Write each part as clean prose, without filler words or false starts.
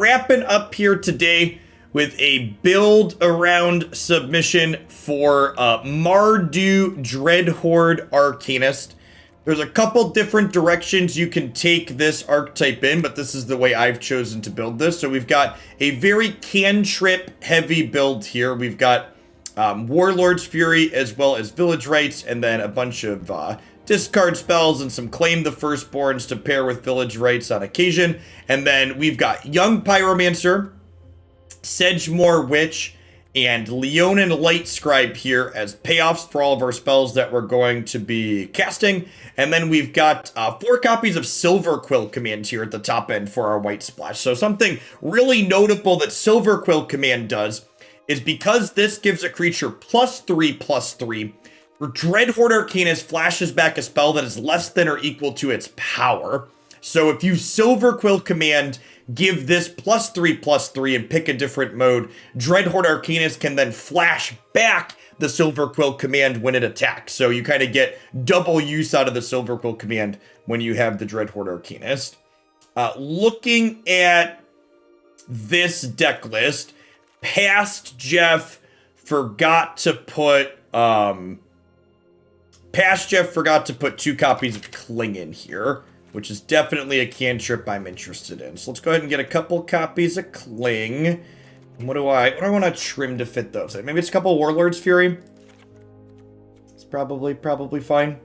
wrapping up here today with a build around submission for Mardu Dreadhorde Arcanist. There's a couple different directions you can take this archetype in, but this is the way I've chosen to build this. So we've got a very cantrip heavy build here. We've got Warlord's Fury as well as Village Rites, and then a bunch of discard spells and some Claim the Firstborns to pair with Village Rites on occasion. And then we've got Young Pyromancer, Sedgemoor Witch, and Leonin Lightscribe here as payoffs for all of our spells that we're going to be casting. And then we've got 4 copies of Silverquill Command here at the top end for our white splash. So something really notable that Silverquill Command does is because this gives a creature +3/+3, Dreadhorde Arcanist flashes back a spell that is less than or equal to its power. So if you Silverquill Command, give this +3/+3 and pick a different mode, Dreadhorde Arcanist can then flash back the Silverquill Command when it attacks. So you kind of get double use out of the Silverquill Command when you have the Dreadhorde Arcanist. Looking at this deck list, Past Jeff forgot to put 2 copies of Cling in here, which is definitely a cantrip I'm interested in. So let's go ahead and get a couple copies of Cling. What do I want to trim to fit those? Maybe it's a couple Warlord's Fury. It's probably fine.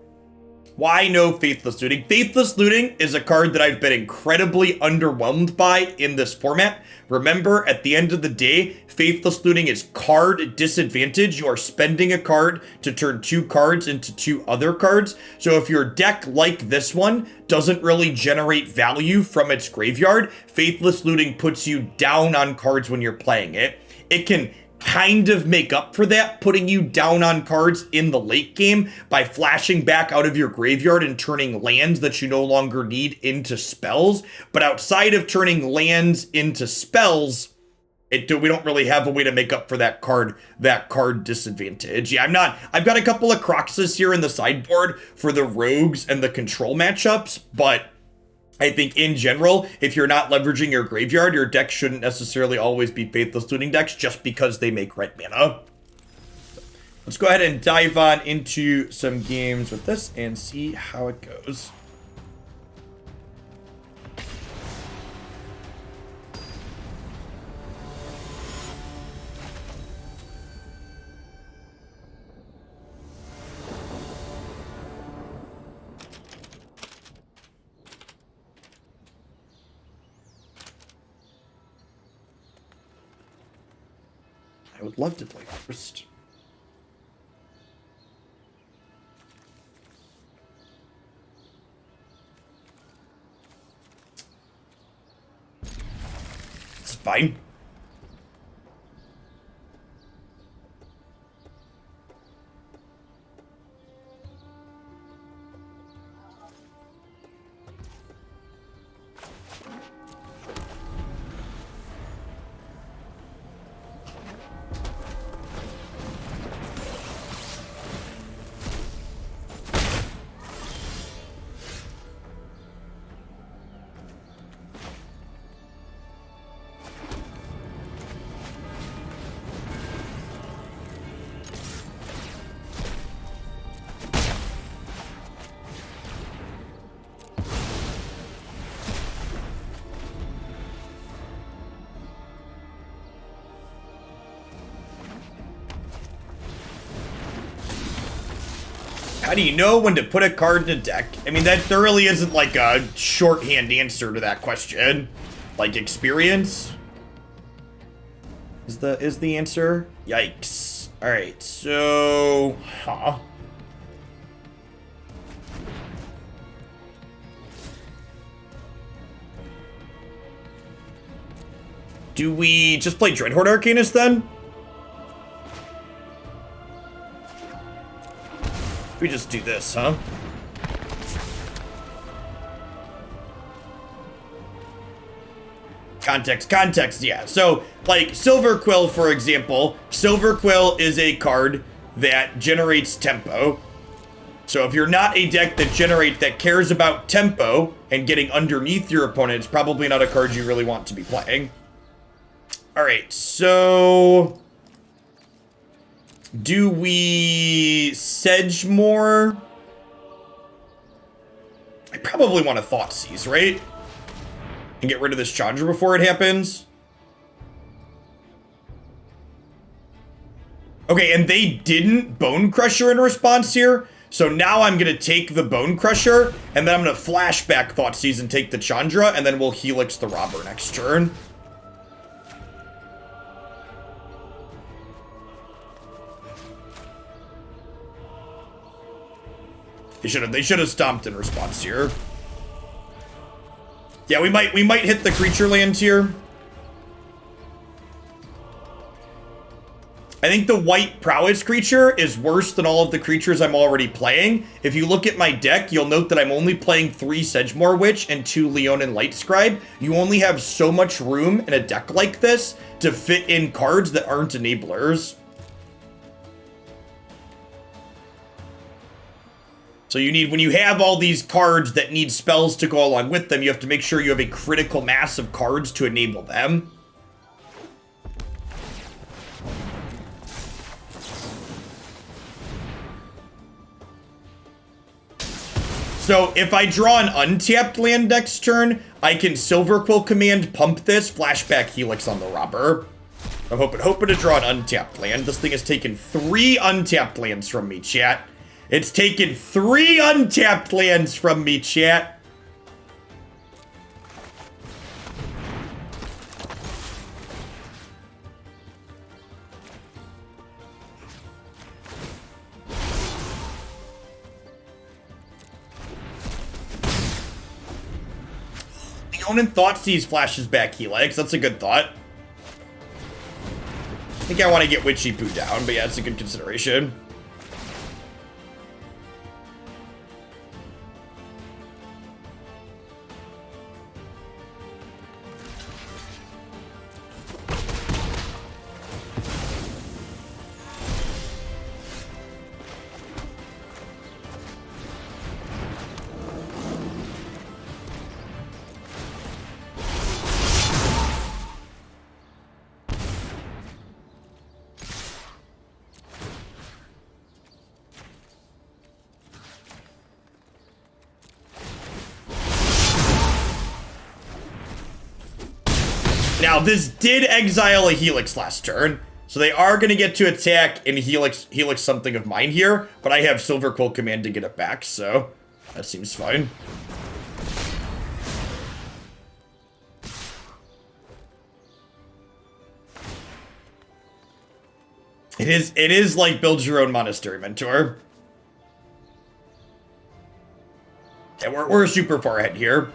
Why no Faithless Looting? Faithless Looting is a card that I've been incredibly underwhelmed by in this format. Remember, at the end of the day, Faithless Looting is card disadvantage. You are spending a card to turn 2 cards into 2 other cards. So if your deck, like this one, doesn't really generate value from its graveyard, Faithless Looting puts you down on cards when you're playing it. It can kind of make up for that, putting you down on cards in the late game by flashing back out of your graveyard and turning lands that you no longer need into spells. But outside of turning lands into spells, we don't really have a way to make up for that card disadvantage. Yeah, I've got a couple of Croxes here in the sideboard for the rogues and the control matchups, but I think in general, if you're not leveraging your graveyard, your deck shouldn't necessarily always be Faithless Looting decks just because they make red mana. Let's go ahead and dive on into some games with this and see how it goes. I would love to play first. It's fine. How do you know when to put a card in a deck? I mean, there really isn't like a shorthand answer to that question. Like experience is the answer. Yikes. All right, so do we just play Dreadhorde Arcanist then? We just do this, huh? Context, yeah. So, like, Silverquill, for example. Silverquill is a card that generates tempo. So if you're not a deck that cares about tempo and getting underneath your opponent, it's probably not a card you really want to be playing. Alright, so... do we Sedgemoor? I probably want to Thoughtseize, right? And get rid of this Chandra before it happens. Okay, and they didn't Bone Crusher in response here. So now I'm going to take the Bone Crusher, and then I'm going to flashback Thoughtseize and take the Chandra, and then we'll Helix the Robber next turn. They should have stomped in response here. Yeah, we might hit the creature land here. I think the white prowess creature is worse than all of the creatures I'm already playing. If you look at my deck, you'll note that I'm only playing 3 Sedgemoor Witch and 2 Leonin Lightscribe. You only have so much room in a deck like this to fit in cards that aren't enablers. So you need, when you have all these cards that need spells to go along with them, you have to make sure you have a critical mass of cards to enable them. So if I draw an untapped land next turn, I can Silverquill Command, pump this, flashback Helix on the Robber. I'm hoping to draw an untapped land. This thing has taken 3 untapped lands from me, chat. It's taken 3 untapped lands from me, chat. Leonin Thoughtseize flashes back Helix. That's a good thought. I think I want to get Witchy Poo down, but yeah, it's a good consideration. Now, this did exile a Helix last turn, so they are going to get to attack and Helix something of mine here, but I have Silverquill Command to get it back, so that seems fine. It is like build your own monastery, Mentor. Yeah, we're super far ahead here.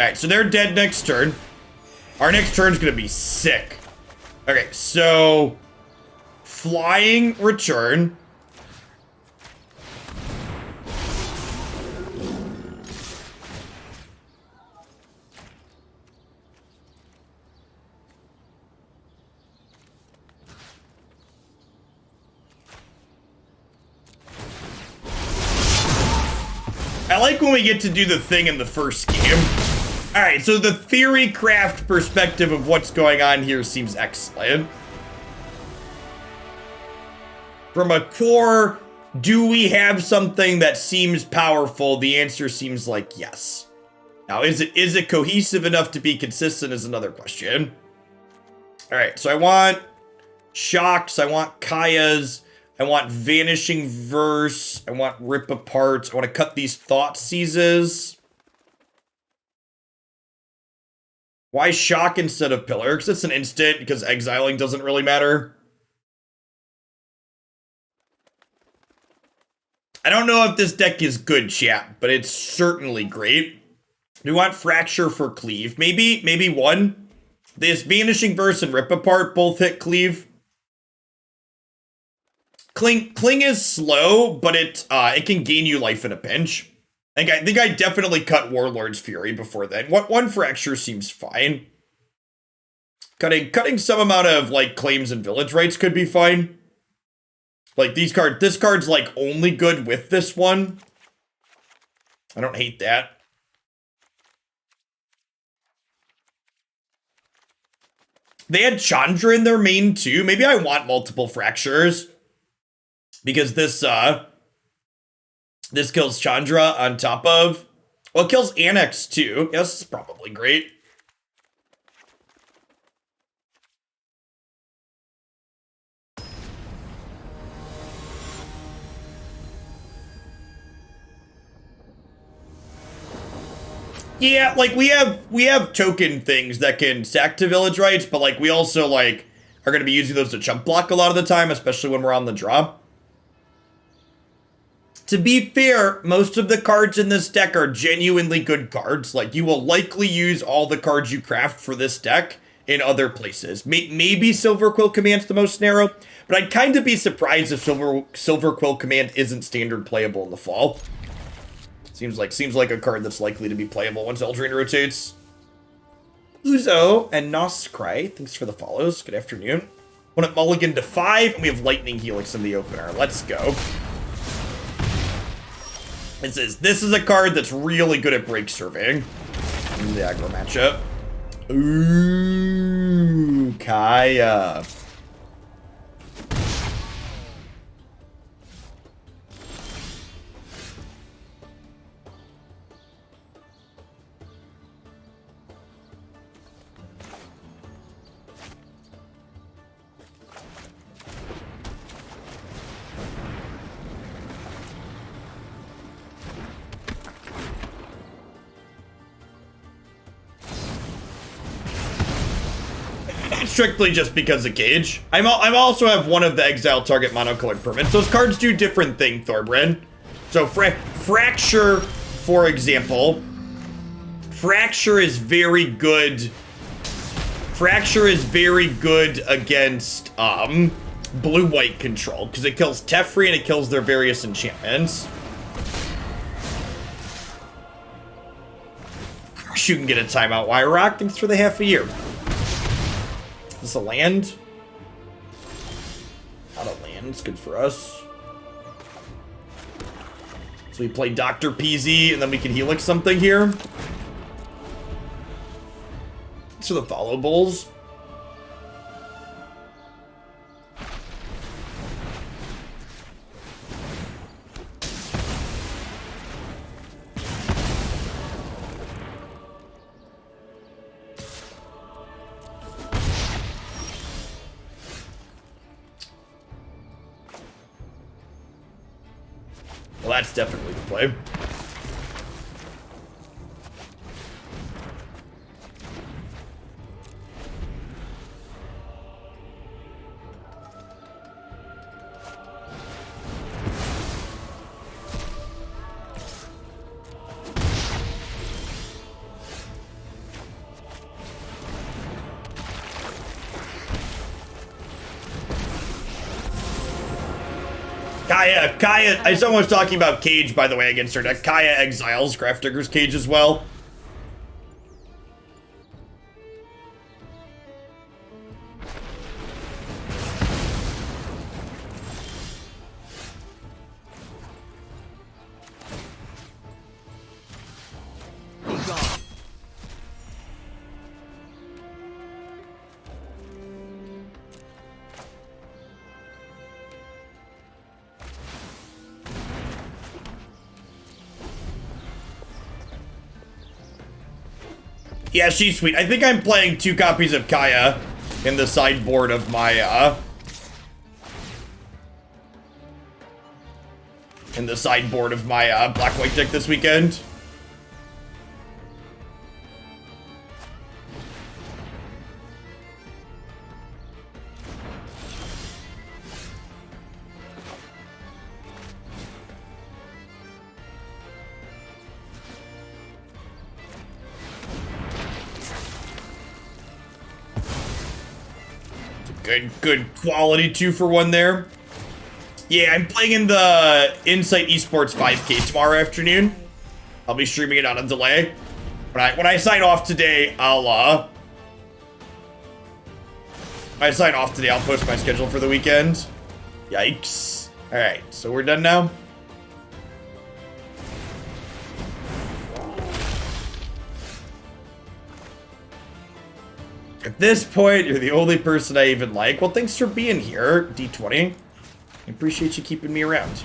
Alright, so they're dead next turn. Our next turn's gonna be sick. Okay, so... flying return. I like when we get to do the thing in the first game. Alright, so the theory craft perspective of what's going on here seems excellent. From a core, do we have something that seems powerful? The answer seems like yes. Now, is it cohesive enough to be consistent is another question. Alright, so I want Shocks, I want Kaya's, I want Vanishing Verse, I want Rip Apart, I want to cut these Thoughtseizes. Why Shock instead of Pillar? Because it's an instant, because exiling doesn't really matter. I don't know if this deck is good, chat, but it's certainly great. Do we want Fracture for Cleave? Maybe one. This Vanishing Verse and Rip Apart both hit Cleave. Cling is slow, but it can gain you life in a pinch. I think I definitely cut Warlord's Fury before then. One Fracture seems fine. Cutting some amount of, like, Claims and Village Rites could be fine. Like, this card's, like, only good with this one. I don't hate that. They had Chandra in their main, too. Maybe I want multiple Fractures. Because this kills Chandra on top of... Well, it kills Annex, too. Yes, it's probably great. Yeah, like, we have token things that can sack to Village Rites, but, like, we also, like, are going to be using those to chump block a lot of the time, especially when we're on the draw. To be fair, most of the cards in this deck are genuinely good cards. Like, you will likely use all the cards you craft for this deck in other places. Maybe Silverquill Command's the most narrow, but I'd kind of be surprised if Silverquill Command isn't standard playable in the fall. Seems like a card that's likely to be playable once Eldraine rotates. Uzo and Noskry, thanks for the follows. Good afternoon. Opponent mulligan to 5, and we have Lightning Helix in the opener. Let's go. This is a card that's really good at break surveying in the aggro matchup. Ooh, Kaya. Strictly just because of Cage. I also have one of the exile target monocolored permanents. Those cards do different things, Thorbrand. So Fracture, for example. Fracture is very good. Fracture is very good against blue-white control, because it kills Teferi and it kills their various enchantments. Of course you can get a timeout, Wyrock. Thanks for the half a year. Is this a land? Not a land. It's good for us. So we play Dr. PZ, and then we can Helix something here. So the follow bulls. Well, that's definitely the play. Kaya, someone was talking about Cage, by the way, against her deck. Kaya exiles Grafdigger's Cage as well. Yeah, she's sweet. I think I'm playing 2 copies of Kaya in the sideboard of my, black-white deck this weekend. Good quality 2-for-1 there. Yeah, I'm playing in the Insight Esports 5K tomorrow afternoon. I'll be streaming it on a delay. When I sign off today, I'll post my schedule for the weekend. Yikes. Alright, so we're done now. At this point, you're the only person I even like. Well, thanks for being here, D20. I appreciate you keeping me around.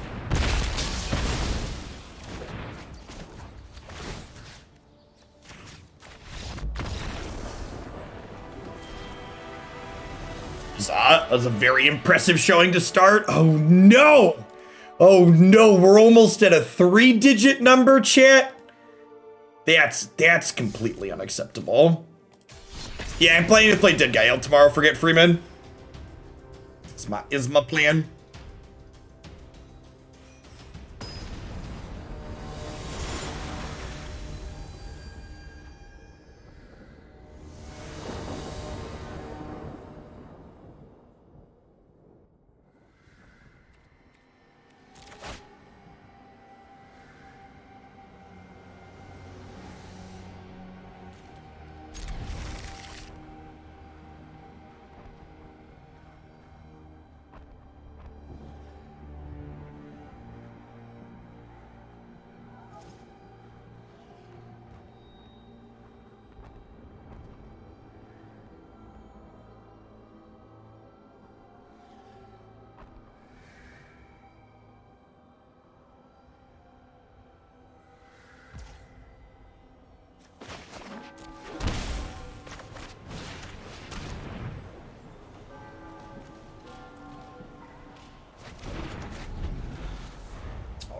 That was a very impressive showing to start. Oh no! Oh no, we're almost at a 3-digit number, chat. That's completely unacceptable. Yeah, I'm planning to play Dead Gael tomorrow. Forget Freeman. Is my plan.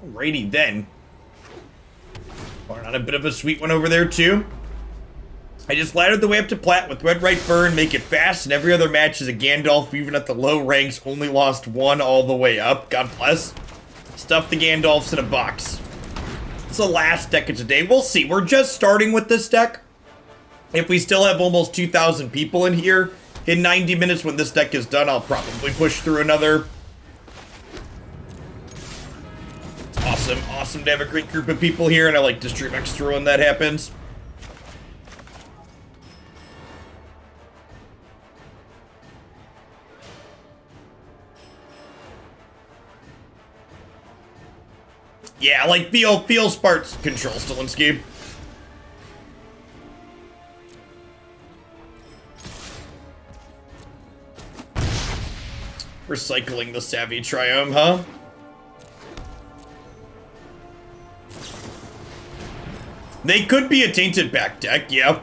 Alrighty then. Going on a bit of a sweet one over there too. I just laddered the way up to Plat with Red Right Burn, make it fast, and every other match is a Gandalf, even at the low ranks, only lost one all the way up. God bless. Stuff the Gandalfs in a box. It's the last deck of today. We'll see. We're just starting with this deck. If we still have almost 2,000 people in here in 90 minutes when this deck is done, I'll probably push through another. Awesome to have a great group of people here, and I like to stream extra when that happens. Yeah, like feel Spart's control, Stilinski. Recycling the Savai Triome, huh? They could be a tainted back deck, yeah.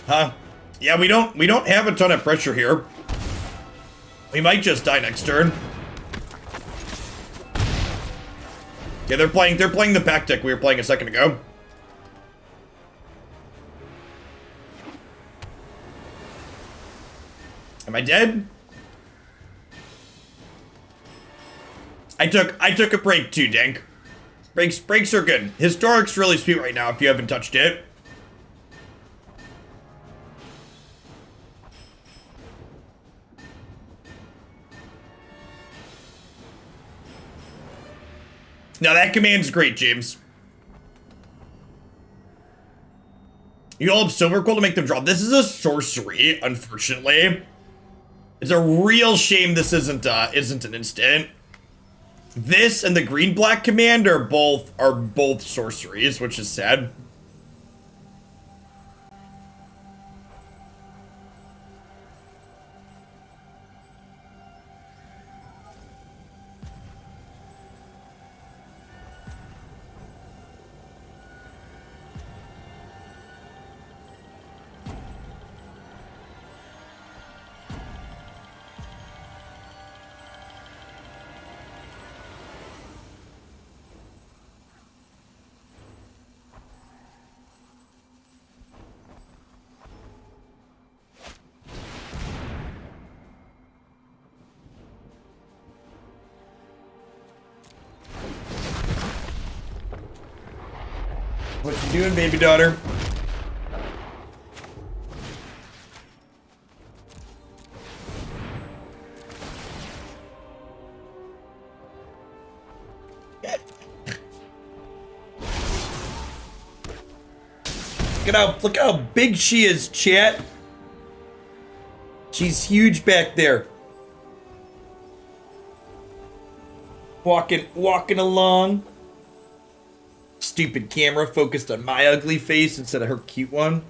Huh? Yeah, we don't have a ton of pressure here. We might just die next turn. Yeah, they're playing the pack deck we were playing a second ago. Am I dead? I took a break too, Dank. Breaks are good. Historic's really sweet right now if you haven't touched it. Now that command's great, James. You all have Silverquill to make them draw. This is a sorcery, unfortunately. It's a real shame this isn't an instant. This and the green-black command are both sorceries, which is sad. What you doing, baby daughter? Look how big she is, chat. She's huge back there. Walking along. Stupid camera focused on my ugly face instead of her cute one.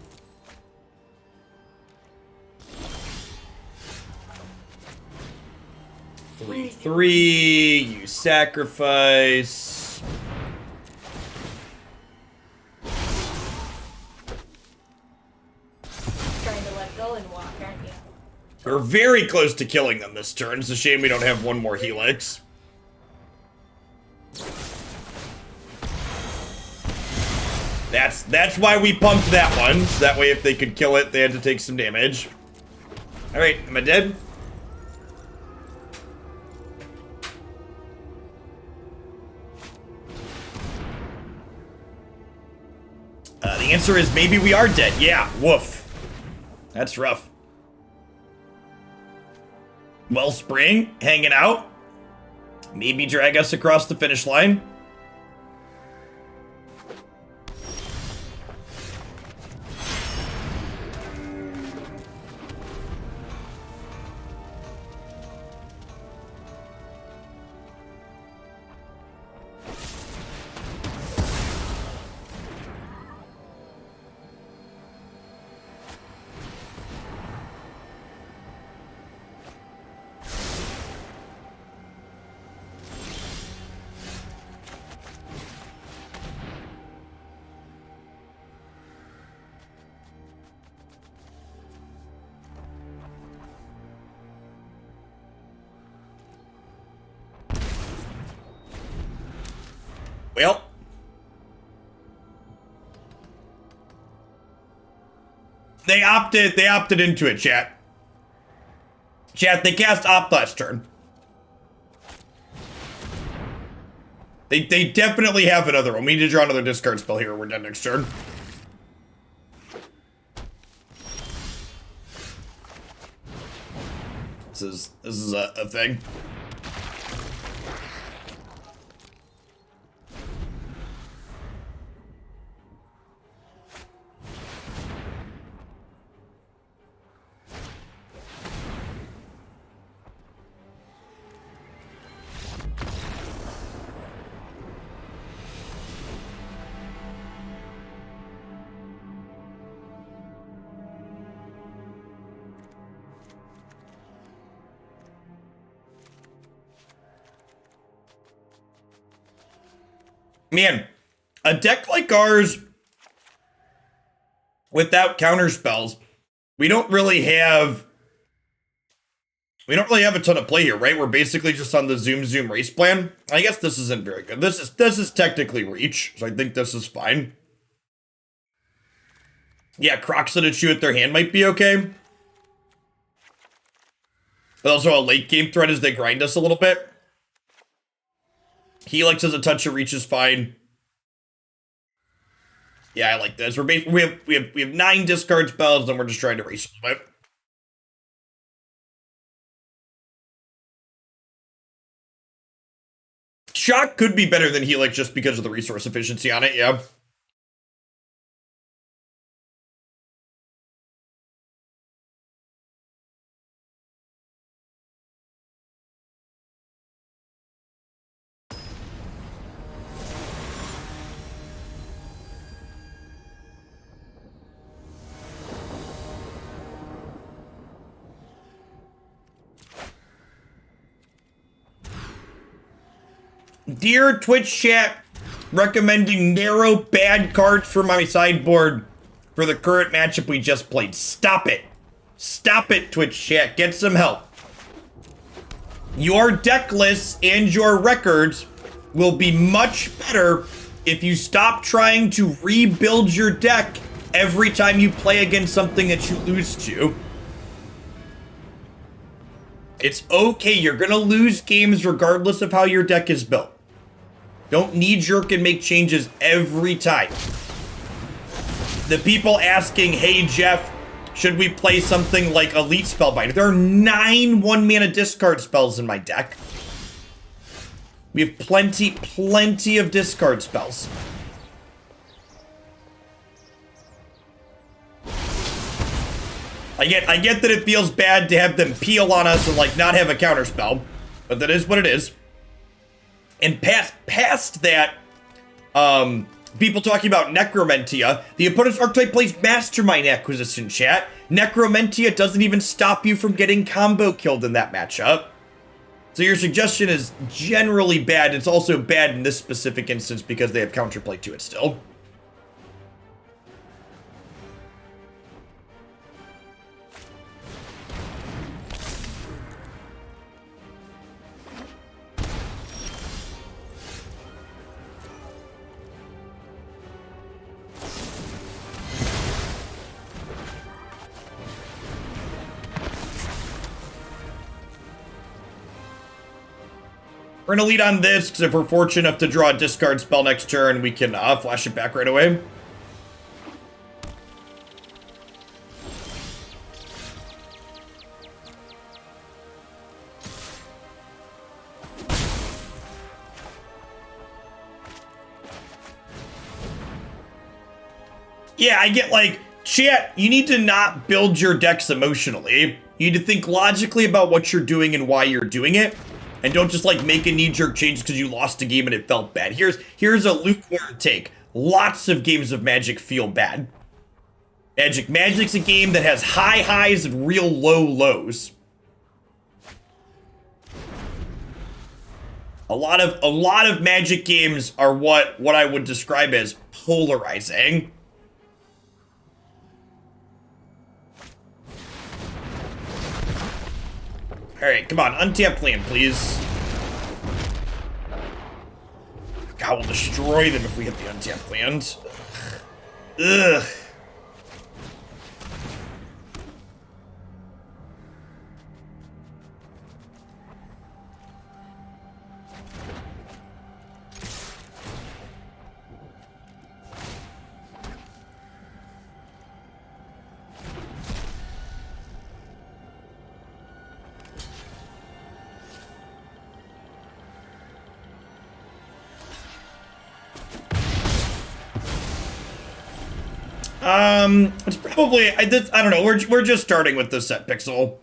Three, you sacrifice. Trying to let go and walk, aren't you? We're very close to killing them this turn. It's a shame we don't have one more Helix. That's why we pumped that one. So that way if they could kill it, they had to take some damage. Alright, am I dead? The answer is maybe we are dead. Yeah, woof. That's rough. Wellspring, hanging out. Maybe drag us across the finish line. Well, they opted into it, chat. Chat, they cast Opt last turn. They definitely have another one. We need to draw another discard spell here. We're done next turn. This is a thing. Man, a deck like ours, without counter spells, we don't really have a ton of play here, right? We're basically just on the zoom race plan. I guess this isn't very good. This is technically reach, so I think this is fine. Yeah, Crocs that chew at their hand might be okay. But also a late game threat as they grind us a little bit. Helix has a touch of reach is fine. Yeah, I like this. We have 9 discard spells, and we're just trying to race a little bit. Shock could be better than Helix just because of the resource efficiency on it, yeah. Dear Twitch chat, recommending narrow bad cards for my sideboard for the current matchup we just played. Stop it. Stop it, Twitch chat. Get some help. Your deck lists and your records will be much better if you stop trying to rebuild your deck every time you play against something that you lose to. It's okay. You're going to lose games regardless of how your deck is built. Don't knee-jerk and make changes every time. The people asking, hey Jeff, should we play something like Elite Spellbinder? There are 9 1-mana discard spells in my deck. We have plenty of discard spells. I get that it feels bad to have them peel on us and like not have a counter spell, but that is what it is. And past that, people talking about Necromentia, the opponent's archetype plays Mastermind Acquisition, chat. Necromentia doesn't even stop you from getting combo killed in that matchup. So your suggestion is generally bad. It's also bad in this specific instance because they have counterplay to it still. We're gonna lead on this, because if we're fortunate enough to draw a discard spell next turn, we can flash it back right away. Yeah, I get like, chat, you need to not build your decks emotionally. You need to think logically about what you're doing and why you're doing it. And don't just like make a knee-jerk change because you lost a game and it felt bad. Here's a lukewarm take. Lots of games of Magic feel bad. Magic's a game that has high highs and real low lows. A lot of Magic games are what I would describe as polarizing. Alright, come on, untap land, please. God, we'll destroy them if we hit the untap land. Ugh. It's probably, I don't know, we're just starting with the set pixel.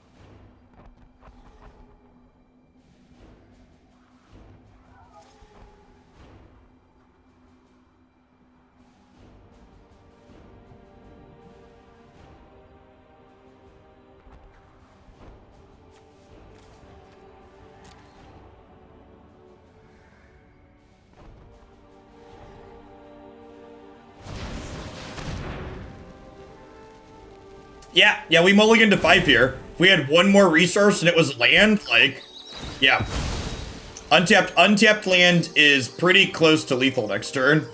Yeah, we mulliganed to 5 here. If we had one more resource and it was land, like, yeah. Untapped land is pretty close to lethal next turn.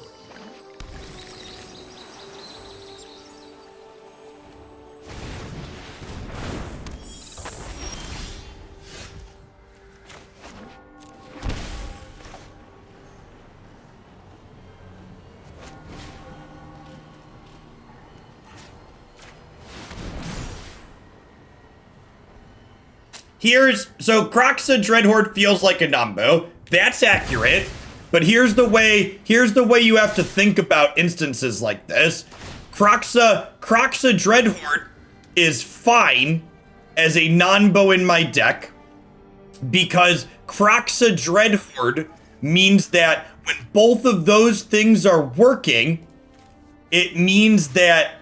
So Kroxa Dreadhorde feels like a Nambo. That's accurate. But here's the way you have to think about instances like this. Kroxa Dreadhorde is fine as a Nambo in my deck because Kroxa Dreadhorde means that when both of those things are working, it means that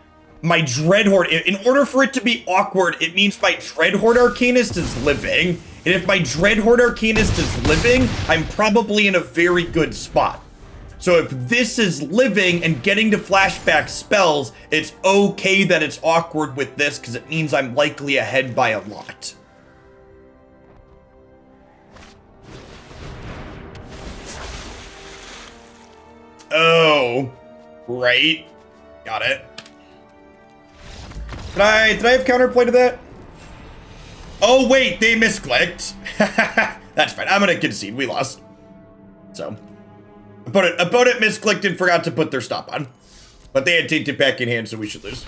my Dreadhorde, in order for it to be awkward, it means my Dreadhorde Arcanist is living. And if my Dreadhorde Arcanist is living, I'm probably in a very good spot. So if this is living and getting to flashback spells, it's okay that it's awkward with this because it means I'm likely ahead by a lot. Oh, right. Got it. Did I have counterplay to that? Oh wait, they misclicked. That's fine. I'm gonna concede. We lost. So, opponent misclicked and forgot to put their stop on. But they had Tainted Pack in hand, so we should lose.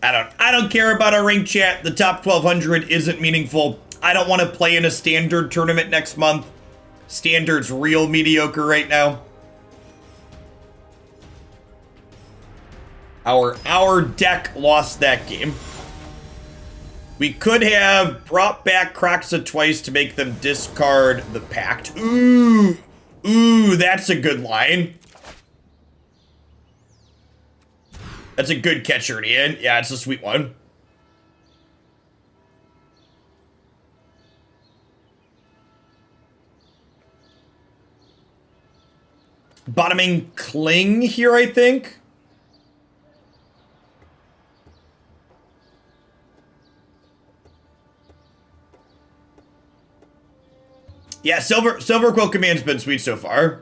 I don't care about our rank chat. The top 1200 isn't meaningful. I don't want to play in a standard tournament next month. Standard's real mediocre right now. Our deck lost that game. We could have brought back Kroxa twice to make them discard the Pact. Ooh, that's a good line. That's a good catcher, Ian. Yeah, it's a sweet one. Bottoming Cling here, I think. Yeah, Silverquill Command's been sweet so far.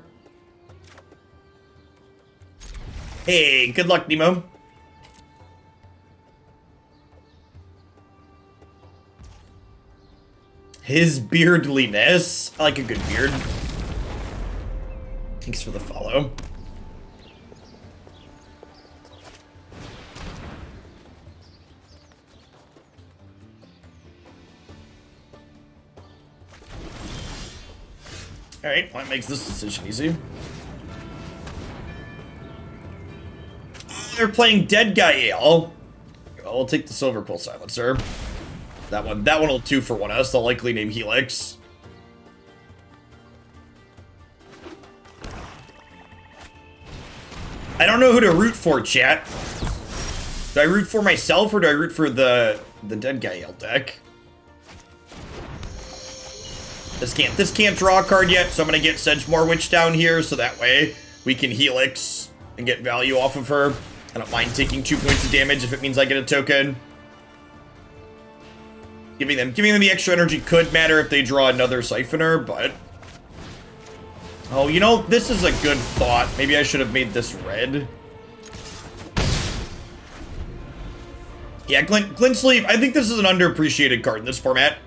Hey, good luck, Nemo. His beardliness. I like a good beard. Thanks for the follow. Alright, well, that makes this decision easy. They're playing Dead Guy Ale. I'll take the Silverquill Silencer. That one will 2-for-1 us. They'll likely name Helix. I don't know who to root for, chat. Do I root for myself or do I root for the Dead Guy Ale deck? This can't draw a card yet, so I'm gonna get Sedgemoor Witch down here so that way we can Helix and get value off of her. I don't mind taking 2 points of damage if it means I get a token. Giving them the extra energy could matter if they draw another Siphoner, but... Oh, you know, this is a good thought. Maybe I should have made this red. Yeah, Glint Sleeve, I think this is an underappreciated card in this format.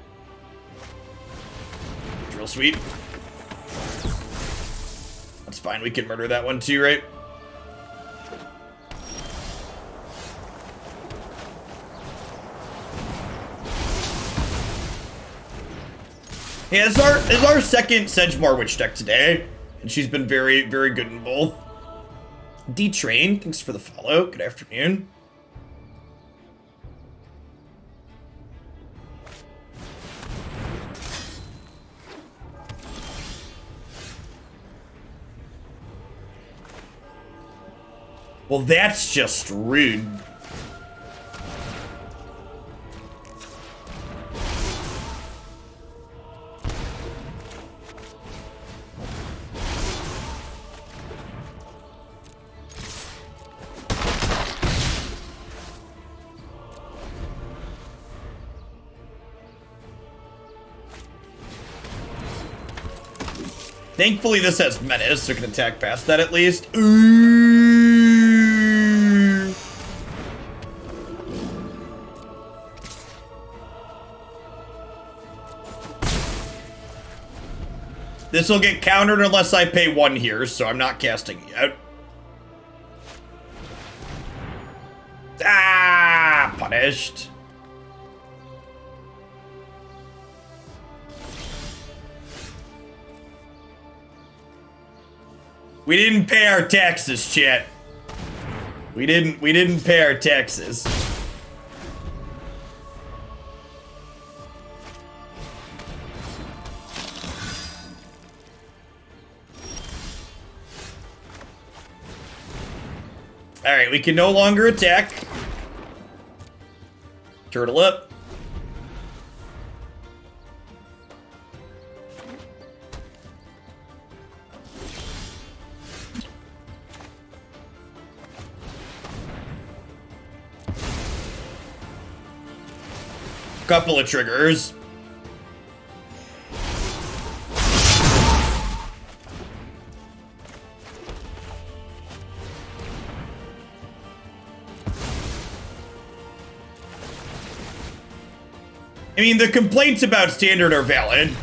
It's real sweet. That's fine, we can murder that one too, right? Yeah, this is our second Sedgemoor Witch deck today, and she's been very, very good in both. D-Train, thanks for the follow. Good afternoon. Well, that's just rude. Thankfully, this has Menace, so it can attack past that at least. Ooh. This will get countered unless I pay 1 here, so I'm not casting it yet. Ah, punished. We didn't pay our taxes, chat. We didn't pay our taxes. Alright, we can no longer attack. Turtle up. Couple of triggers. I mean, the complaints about Standard are valid.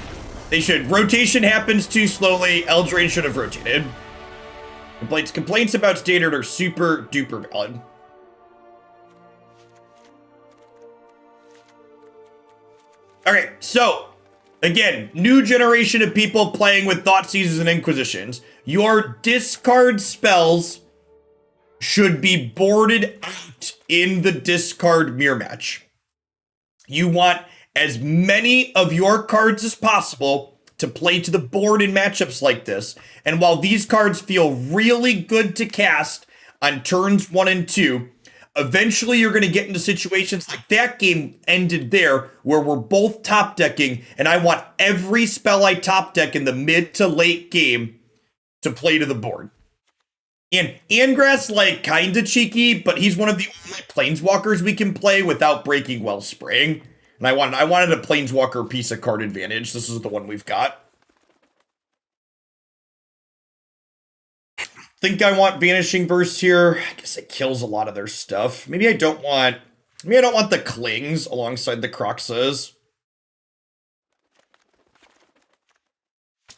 They should. Rotation happens too slowly. Eldraine should have rotated. Complaints about standard are super duper valid. Okay, so again, new generation of people playing with Thoughtseizes and Inquisitions. Your discard spells should be boarded out in the discard mirror match. You want as many of your cards as possible to play to the board in matchups like this. And while these cards feel really good to cast on turns 1 and 2, eventually you're going to get into situations like that game ended there, where we're both top decking, and I want every spell I top deck in the mid to late game to play to the board. And Angrath's like kind of cheeky, but he's one of the only planeswalkers we can play without breaking Wellspring. And I wanted a planeswalker piece of card advantage. This is the one we've got. Think I want Vanishing Verse here. I guess it kills a lot of their stuff. Maybe I don't want the Clings alongside the Croxes.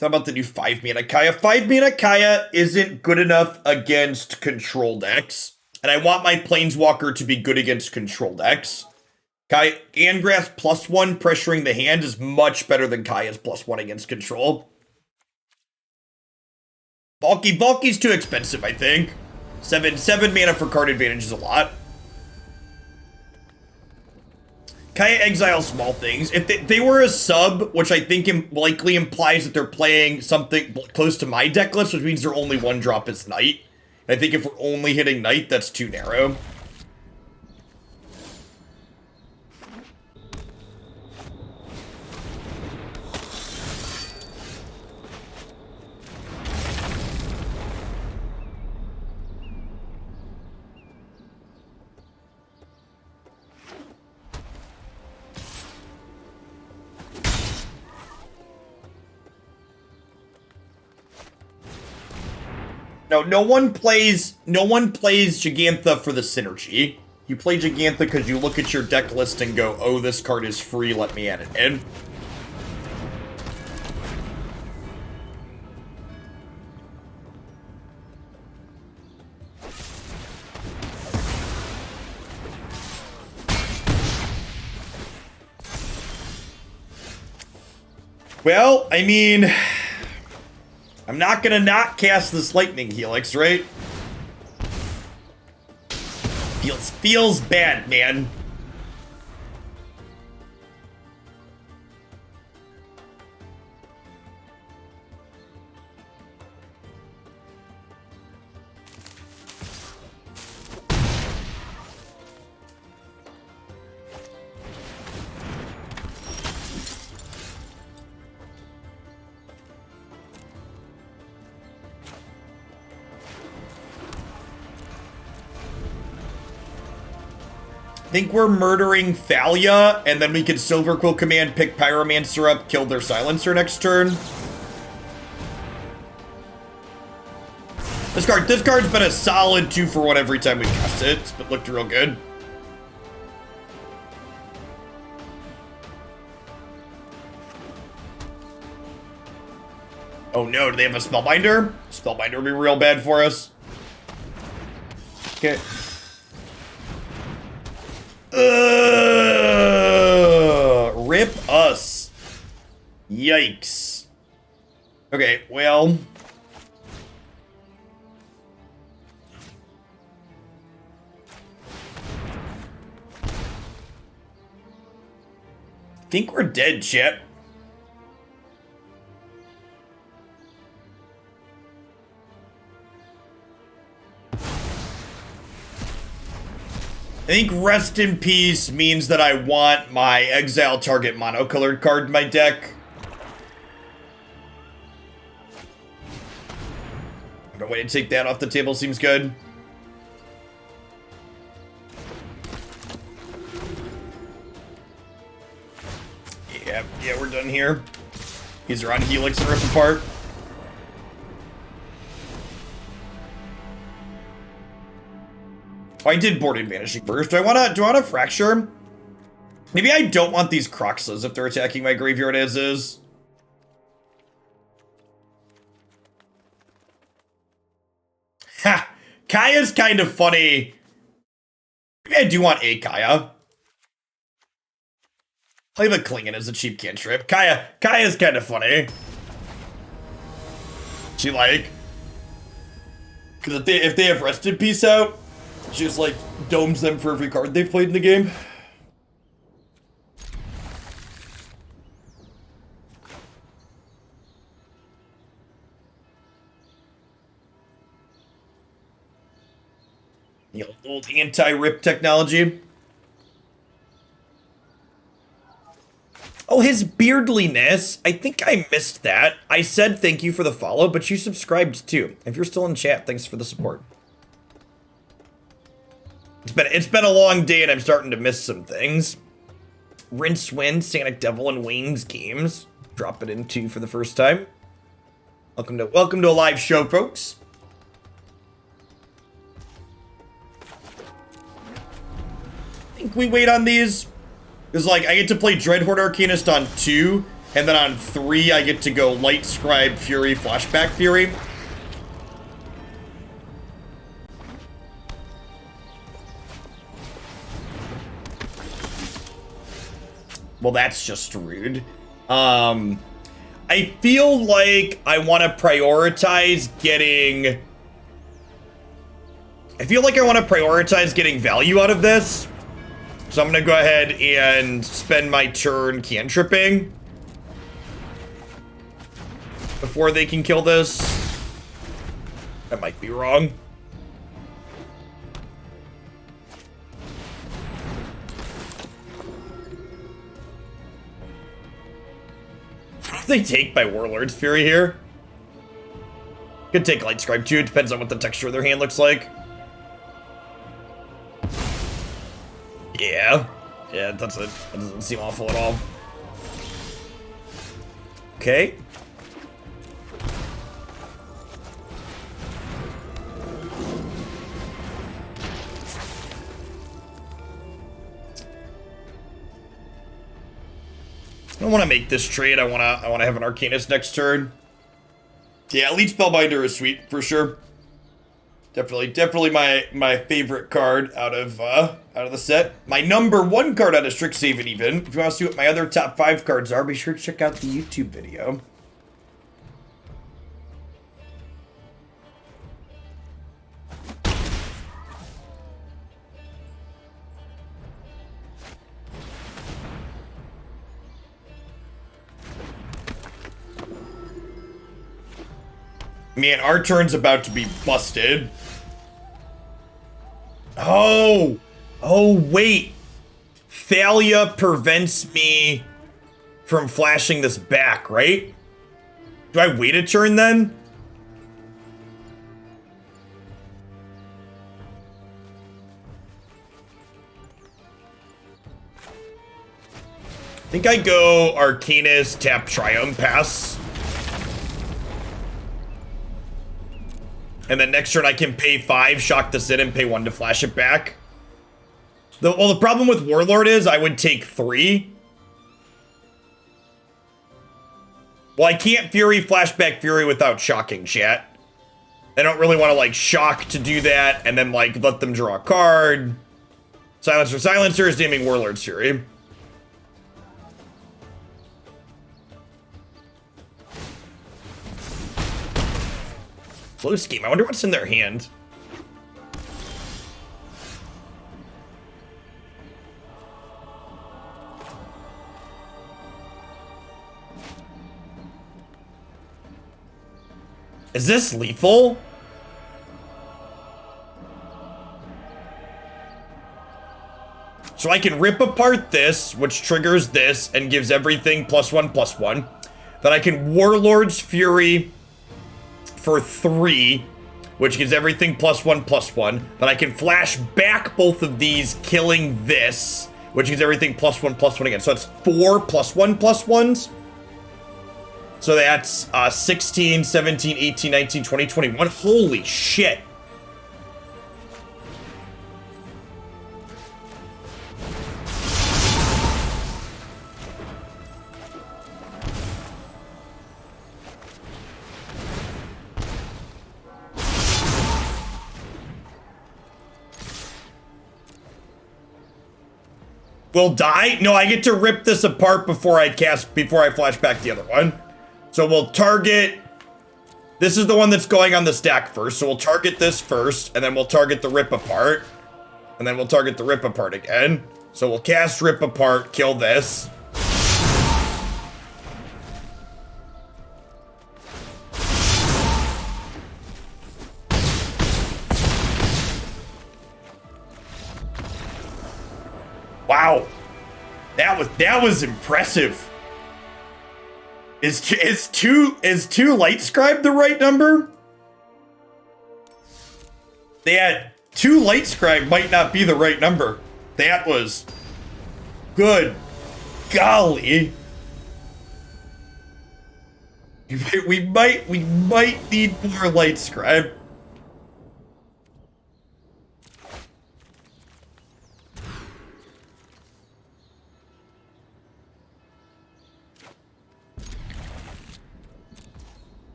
How about the new 5-mana Kaya? 5-mana Kaya isn't good enough against control decks. And I want my Planeswalker to be good against control decks. Angrath +1 pressuring the hand is much better than Kaya's +1 against control. Valky's too expensive, I think. 7 mana for card advantage is a lot. Kaya exiles small things. If they were a sub, which I think likely implies that they're playing something close to my deck list, which means their only 1-drop is Knight. I think if we're only hitting Knight, that's too narrow. No one plays Jegantha for the synergy. You play Jegantha because you look at your deck list and go, oh, this card is free, let me add it in. Well, I mean, I'm not gonna not cast this Lightning Helix, right? Feels bad, man. Think we're murdering Thalia, and then we can Silverquill Command, pick Pyromancer up, kill their Silencer next turn. This card's been a solid 2-for-1 every time we cast it. It's looked real good. Oh no, do they have a Spellbinder? Spellbinder would be real bad for us. Okay. Rip us. Yikes. Okay, well. I think we're dead, chat. I think Rest in Peace means that I want my exile target monocolored card in my deck. A way to take that off the table seems good. Yeah, we're done here. These are on Helix and Rip Apart. Oh, I did board in Vanishing Verse. Do I wanna Fracture? Maybe I don't want these Croxes if they're attacking my graveyard as is. Kaya's kind of funny. Maybe I do want a Kaya. Play the Klingon as a cheap cantrip. Kaya's kind of funny. She like, because if they have Rest in Peace out, she just like domes them for every card they've played in the game. The old anti-rip technology. Oh, his beardliness. I think I missed that. I said thank you for the follow, but you subscribed too. If you're still in chat, thanks for the support. It's been a long day and I'm starting to miss some things. Rincewind, Sanic Devil, and Wayne's games. Drop it in 2 for the first time. Welcome to a live show, folks. I think we wait on these. Because, like, I get to play Dreadhorde Arcanist on 2, and then on 3, I get to go Lightscribe, Fury, Flashback Fury. Well, that's just rude. I feel like I want to prioritize getting... value out of this. So I'm going to go ahead and spend my turn cantripping before they can kill this. I might be wrong. What if they take my Warlord's Fury here? Could take Lightscribe too. It depends on what the texture of their hand looks like. Yeah, that doesn't seem awful at all. Okay. I don't want to make this trade. I want to have an Arcanist next turn. Yeah, Elite Spellbinder is sweet for sure. Definitely my favorite card out of the set. My number 1 card out of Strixhaven even. If you want to see what my other top 5 cards are, be sure to check out the YouTube video. Man, our turn's about to be busted. Oh, wait. Thalia prevents me from flashing this back, right? Do I wait a turn then? I think I go Arcanist, tap Triumph, pass. And then next turn I can pay 5, shock this in, and pay 1 to flash it back. The problem with Warlord is I would take 3. Well, I can't Fury, Flashback Fury without shocking, chat. I don't really want to, like, shock to do that, and then, like, let them draw a card. Silencer is naming Warlord's Fury. Close game. I wonder what's in their hand. Is this lethal? So I can rip apart this, which triggers this and gives everything +1/+1. Then I can Warlord's Fury for 3, which gives everything +1/+1. Then I can flash back both of these, killing this, which gives everything +1/+1 again. So it's 4 +1/+1s. So that's 16, 17, 18, 19, 20, 21. Holy shit. will die. No, I get to rip this apart before I flash back the other one. So we'll target, this is the one that's going on the stack first. So we'll target this first, and then we'll target the rip apart. And then we'll target the rip apart again. So we'll cast rip apart, kill this. Wow, that was impressive. Is two Lightscribe the right number? That 2 Lightscribe might not be the right number. That was good. Golly. We might need more Lightscribe.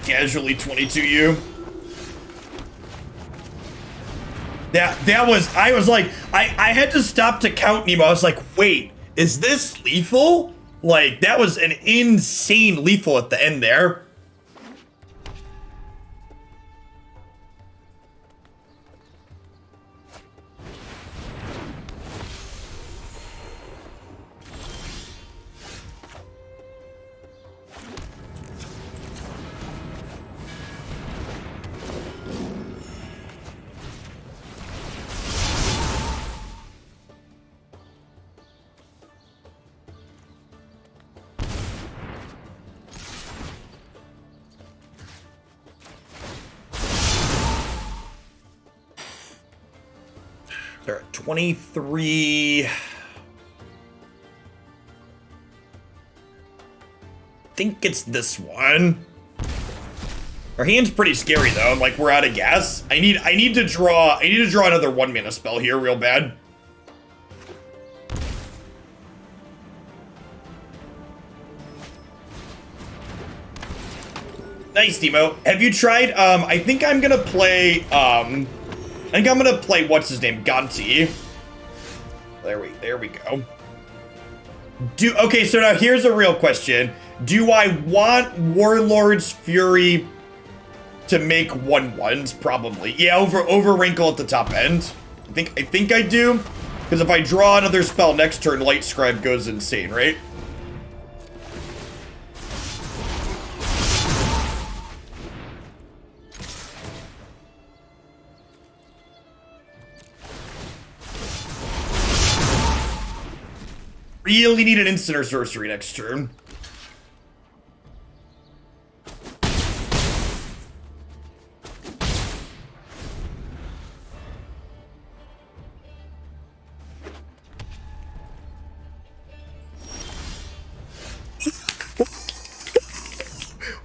Casually 22U. That was, I was like, I had to stop to count Nemo. I was like, wait, is this lethal? Like, that was an insane lethal at the end there. They're at 23. I think it's this one. Our hand's pretty scary though. Like, we're out of gas. I need to draw another 1 mana spell here real bad. Nice, Demo. Have you tried, I think I'm gonna play, what's his name? Gonti. There we go. Okay, so now here's a real question. Do I want Warlord's Fury to make 1/1s? Probably. Yeah, over Wrinkle at the top end. I think I do. Because if I draw another spell next turn, Lightscribe goes insane, right? Really need an instant or sorcery next turn.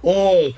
Well.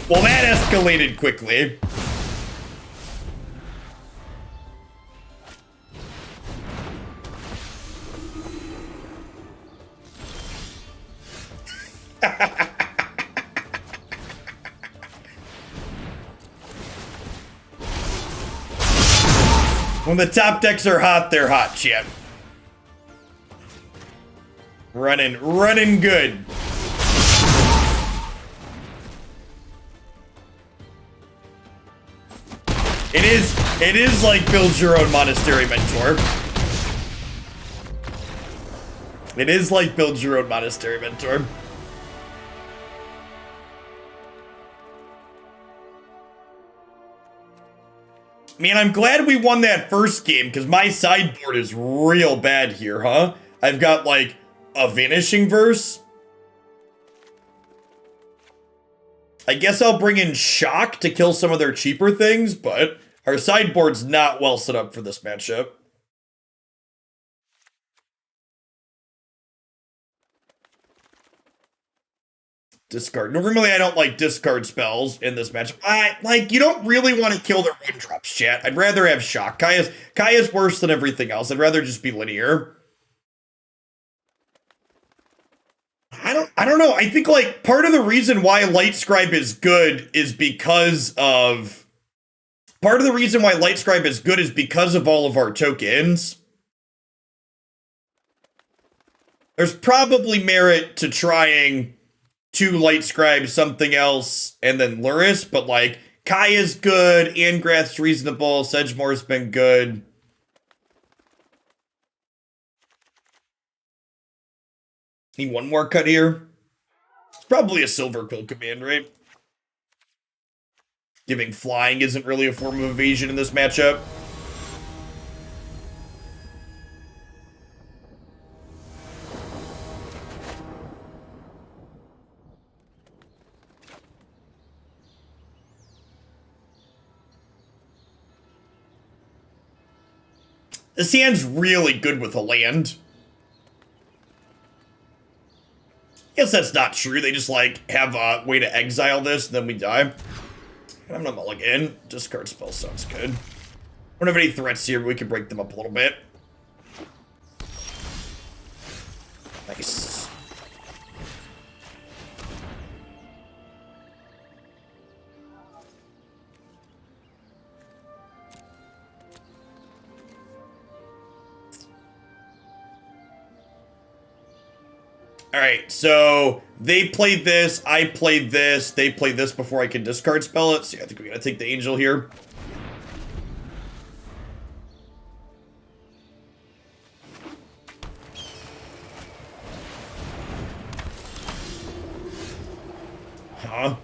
Well, that escalated quickly. When the top decks are hot, they're hot, champ. Running good. It is like build your own monastery mentor. It is like build your own monastery mentor. Man, I'm glad we won that first game, because my sideboard is real bad here, huh? I've got, like, a Vanishing Verse. I guess I'll bring in Shock to kill some of their cheaper things, but our sideboard's not well set up for this matchup. Discard. Normally, I don't like discard spells in this matchup. You don't really want to kill their 1-drops, chat. I'd rather have Shock. Kaya's worse than everything else. I'd rather just be linear. I don't know. I think, like, part of the reason why Lightscribe is good is because of... Part of the reason why Lightscribe is good is because of all of our tokens. There's probably merit to trying to Lightscribe something else and then Luris, but, like, Kaya's good, Angrath's reasonable, Sedgemoor's been good. Need one more cut here. It's probably a Silverquill Command, right? Giving flying isn't really a form of evasion in this matchup. This hand's really good with a land. Guess that's not true. They just, like, have a way to exile this, and then we die. I'm gonna mulligan. Discard spell sounds good. I don't have any threats here, but we can break them up a little bit. Nice. Alright, so they played this, I played this, they played this before I can discard spell it. So I think we gotta take the Angel here. Huh?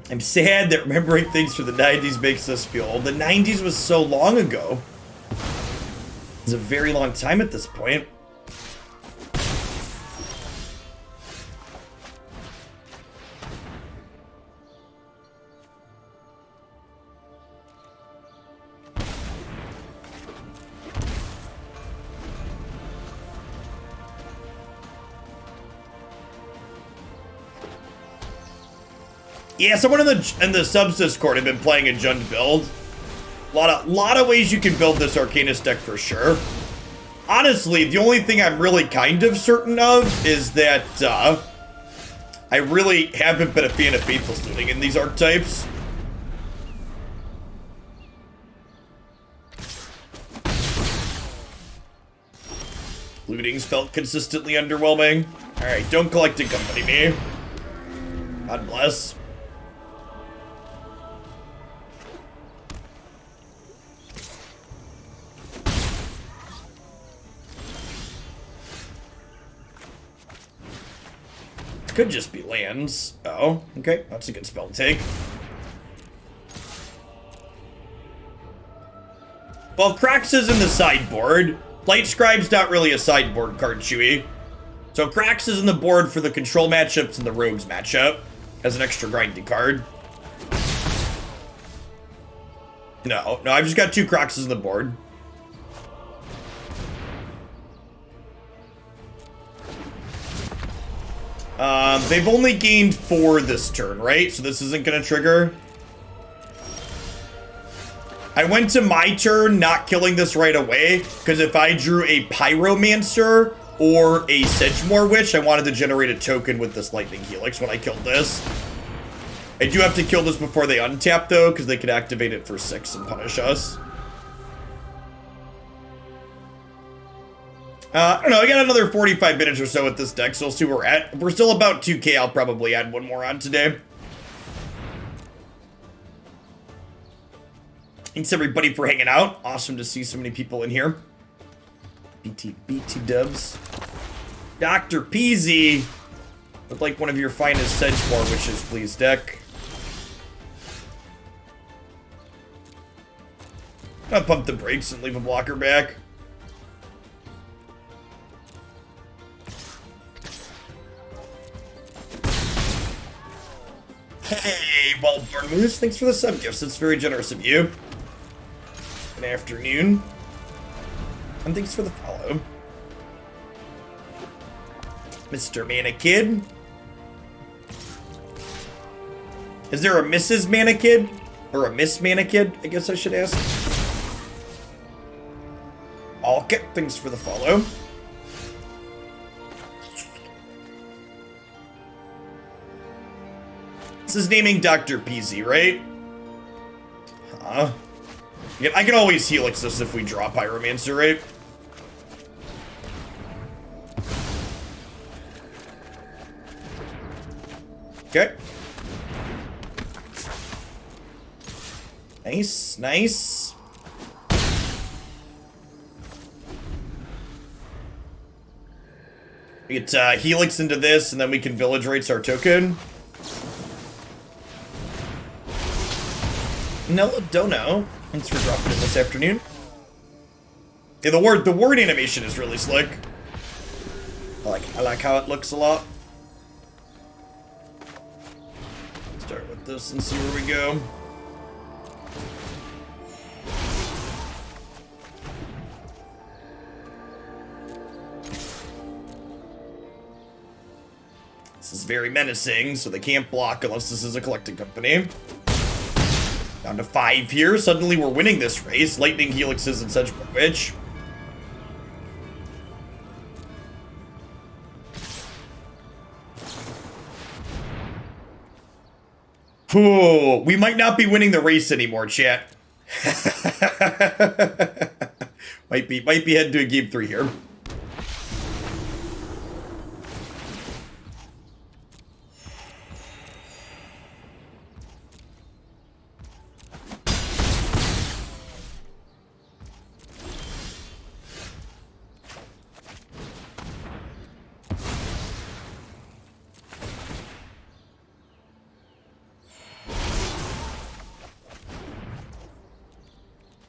I'm sad that remembering things from the 90s makes us feel old. The 90s was so long ago. It's a very long time at this point. Yeah, someone in the subs Discord have been playing a Jund build. Lot of ways you can build this Arcanist deck for sure. Honestly, the only thing I'm really kind of certain of is that I really haven't been a fan of Faithless Looting in these archetypes. Looting's felt consistently underwhelming. Alright, don't collect and company me. God bless. Could just be lands. Oh, okay. That's a good spell to take. Well, Krax is in the sideboard. Lightscribe's not really a sideboard card, Chewy. So Krax is in the board for the control matchups and the rogues matchup as an extra grinding card. No, I've just got 2 Kraxes on the board. They've only gained 4 this turn, right? So this isn't gonna trigger. I went to my turn not killing this right away, because if I drew a Pyromancer or a Sedgemoor Witch, I wanted to generate a token with this Lightning Helix when I killed this. I do have to kill this before they untap, though, because they could activate it for 6 and punish us. I don't know, I got another 45 minutes or so with this deck, so we'll see where we're at. If we're still about 2k, I'll probably add one more on today. Thanks everybody for hanging out. Awesome to see so many people in here. BT dubs. Dr. Peasy. Would like one of your finest Sedgemoor Witches, please, deck. I'll pump the brakes and leave a blocker back. Hey, Wellborn Moose, thanks for the sub gifts. It's very generous of you. Good afternoon. And thanks for the follow. Mr. Manakid. Is there a Mrs. Manakid? Or a Miss Manakid, I guess I should ask. Okay, thanks for the follow. This is naming Dr. Peasy, right? Huh? Yeah, I can always Helix this if we draw Pyromancer, right? Okay. Nice, nice. We get Helix into this, and then we can Village Rites our token. No, don't know. Thanks for dropping it this afternoon. Yeah, the word animation is really slick. I like how it looks a lot. Start with this and see where we go. This is very menacing, so they can't block unless this is a collecting company. Down to 5 here. Suddenly we're winning this race. Lightning Helixes and Sedgemoor Witch. Ooh, we might not be winning the race anymore, chat. might be heading to a game 3 here.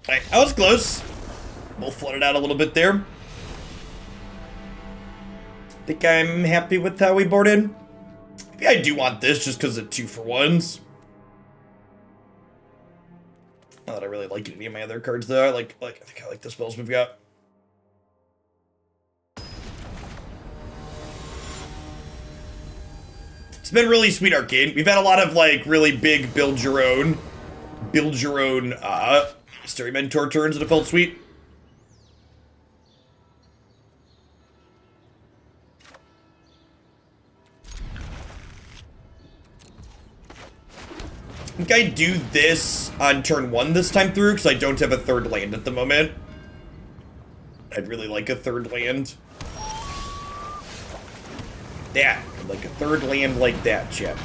Alright, that was close. Both flooded out a little bit there. Think I'm happy with how we boarded. Maybe I do want this just because of 2-for-1s. Not that I really like any of my other cards though. I think I like the spells we've got. It's been really sweet, Arcade. We've had a lot of like really big build your own Mystery Mentor turns that have felt sweet. I think I do this on turn 1 this time through because I don't have a 3rd land at the moment. I'd really like a 3rd land. Yeah, I'd like a 3rd land like that, chat.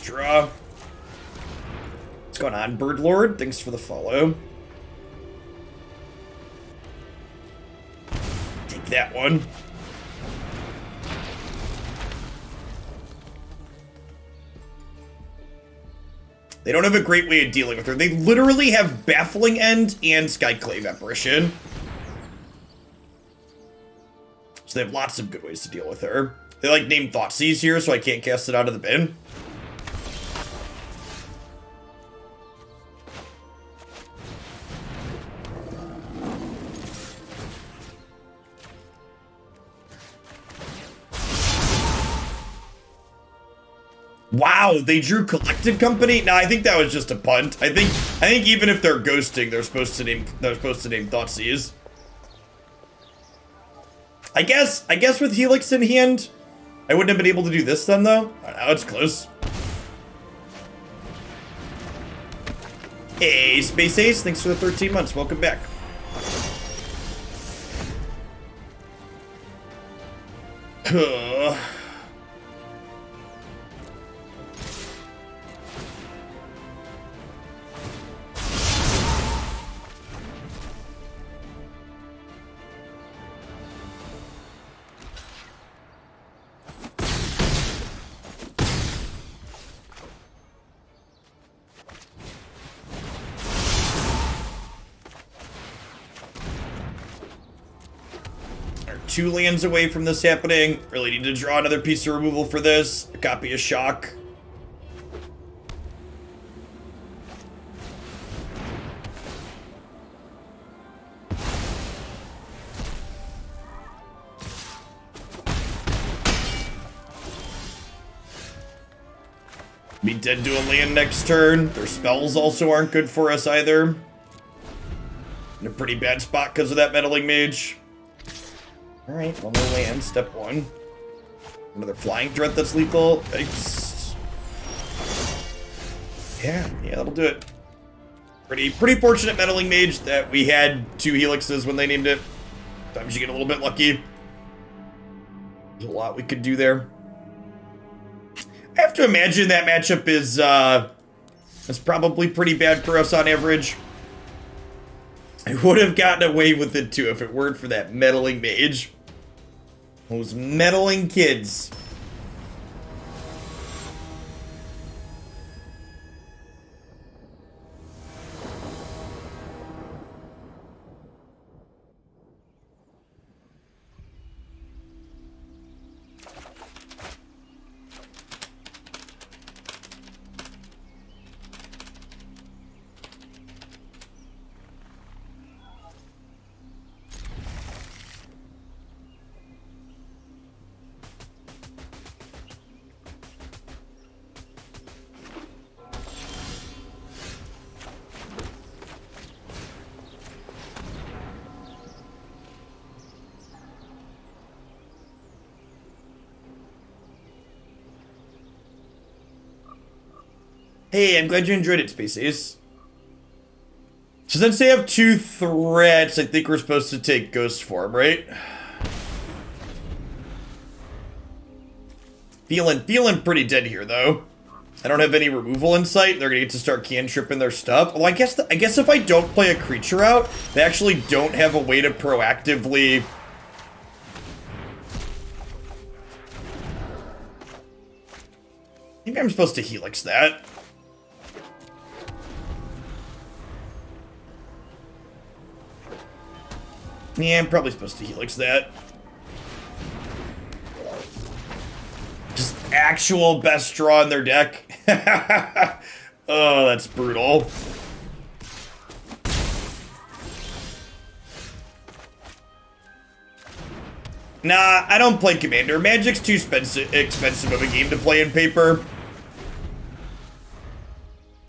Draw. What's going on, Birdlord? Thanks for the follow. Take that one. They don't have a great way of dealing with her. They literally have Baffling End and Skyclave Apparition. So they have lots of good ways to deal with her. They like named Thoughtseize here, so I can't cast it out of the bin. Wow, they drew Collected Company? No, I think that was just a punt. I think even if they're ghosting, they're supposed to name Thoughtseize. I guess with Helix in hand, I wouldn't have been able to do this then though. Now it's close. Hey, Space Ace, thanks for the 13 months. Welcome back. Two lands away from this happening. Really need to draw another piece of removal for this. A copy of Shock. Be dead to a land next turn. Their spells also aren't good for us either. In a pretty bad spot because of that Meddling Mage. Alright, well, no land, step one. Another flying threat that's lethal. Yikes. Yeah, that'll do it. Pretty fortunate Meddling Mage that we had 2 Helixes when they named it. Sometimes you get a little bit lucky. There's a lot we could do there. I have to imagine that matchup is probably pretty bad for us on average. I would have gotten away with it too if it weren't for that Meddling Mage. Those meddling kids. Hey, I'm glad you enjoyed it, Spaces. So since they have 2 threats, I think we're supposed to take Ghost form, right? Feeling pretty dead here, though. I don't have any removal in sight. They're gonna get to start cantripping their stuff. Well, I guess if I don't play a creature out, they actually don't have a way to proactively. Maybe I'm supposed to Helix that. Yeah, I'm probably supposed to Helix that. Just actual best draw in their deck. Oh, that's brutal. Nah, I don't play Commander. Magic's too expensive of a game to play in paper.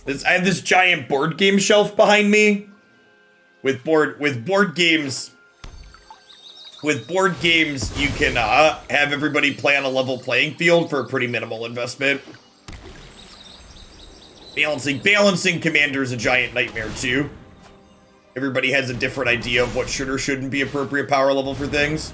I have this giant board game shelf behind me. With board games, you can have everybody play on a level playing field for a pretty minimal investment. Balancing Commander is a giant nightmare too. Everybody has a different idea of what should or shouldn't be appropriate power level for things.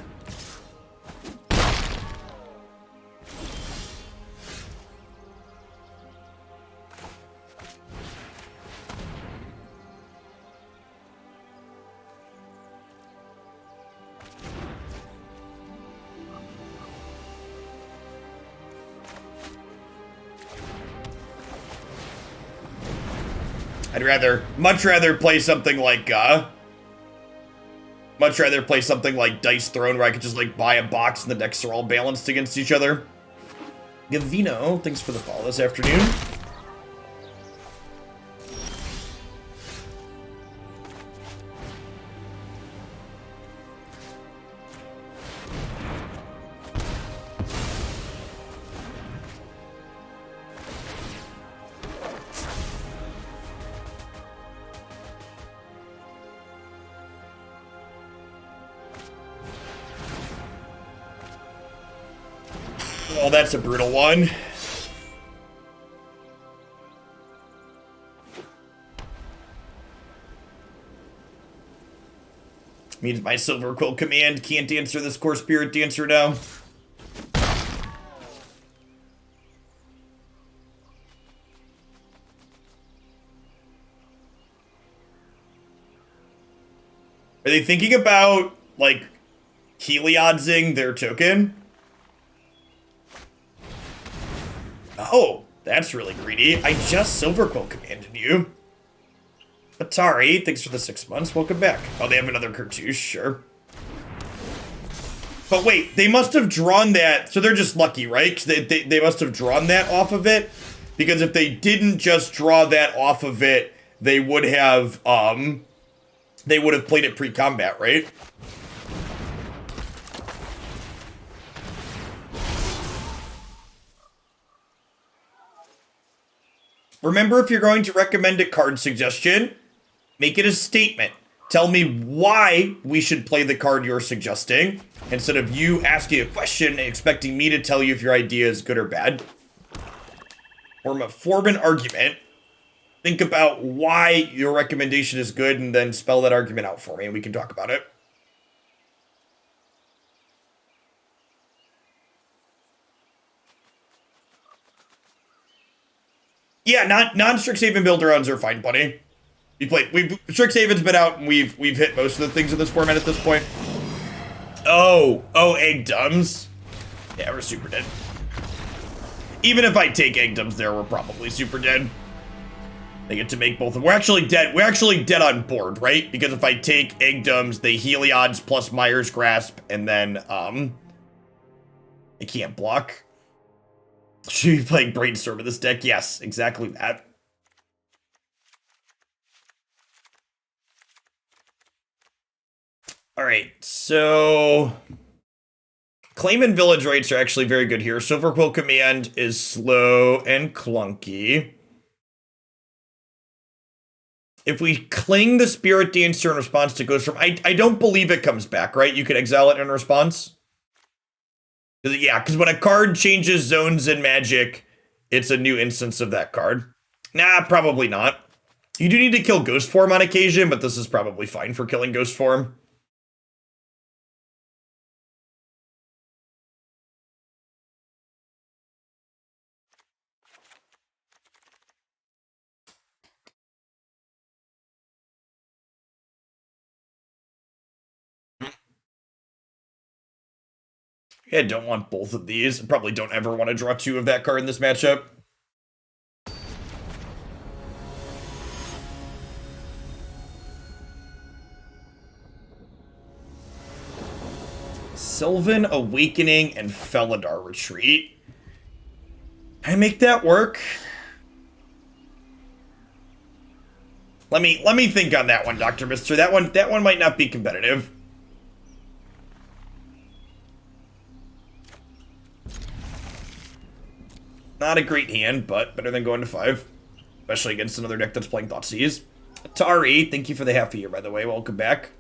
I'd much rather play something like Dice Throne, where I could just like buy a box and the decks are all balanced against each other. Gavino, thanks for the follow this afternoon. Oh, that's a brutal one. Means my Silverquill Command can't answer this Core Spirit Dancer now. Are they thinking about, like, Helioding their token? Oh, that's really greedy. I just Silverquill Commanded you. Atari, thanks for the 6 months. Welcome back. Oh, they have another cartouche, sure. But wait, they must have drawn that, so they're just lucky, right? 'Cause they must have drawn that off of it. Because if they didn't just draw that off of it, they would have played it pre-combat, right? Remember, if you're going to recommend a card suggestion, make it a statement. Tell me why we should play the card you're suggesting, instead of you asking a question and expecting me to tell you if your idea is good or bad. Form an argument. Think about why your recommendation is good, and then spell that argument out for me, and we can talk about it. Yeah, non-Strixhaven build-arounds are fine, buddy. Strixhaven's been out, and we've hit most of the things in this format at this point. Oh, egg dumbs. Yeah, we're super dead. Even if I take egg dumbs there, we're probably super dead. They get to make both of them. We're actually dead. We're actually dead on board, right? Because if I take egg dumbs, they Heliod's plus Mire's Grasp, and then I can't block. Should we be playing Brainstorm in this deck? Yes, exactly that. Alright, so Claim and Village Rites are actually very good here. Silverquill Command is slow and clunky. If we cling the Spirit Dancer in response to Ghost Form, I don't believe it comes back, right? You can exile it in response? Yeah, because when a card changes zones in Magic, it's a new instance of that card. Nah, probably not. You do need to kill Ghost Form on occasion, but this is probably fine for killing Ghost Form. Yeah, don't want both of these. Probably don't ever want to draw two of that card in this matchup. Sylvan Awakening and Felidar Retreat. Can I make that work? Let me think on that one, Dr. Mister. That one might not be competitive. Not a great hand, but better than going to 5. Especially against another deck that's playing Thoughtseize. Atari, thank you for the half a year, by the way. Welcome back.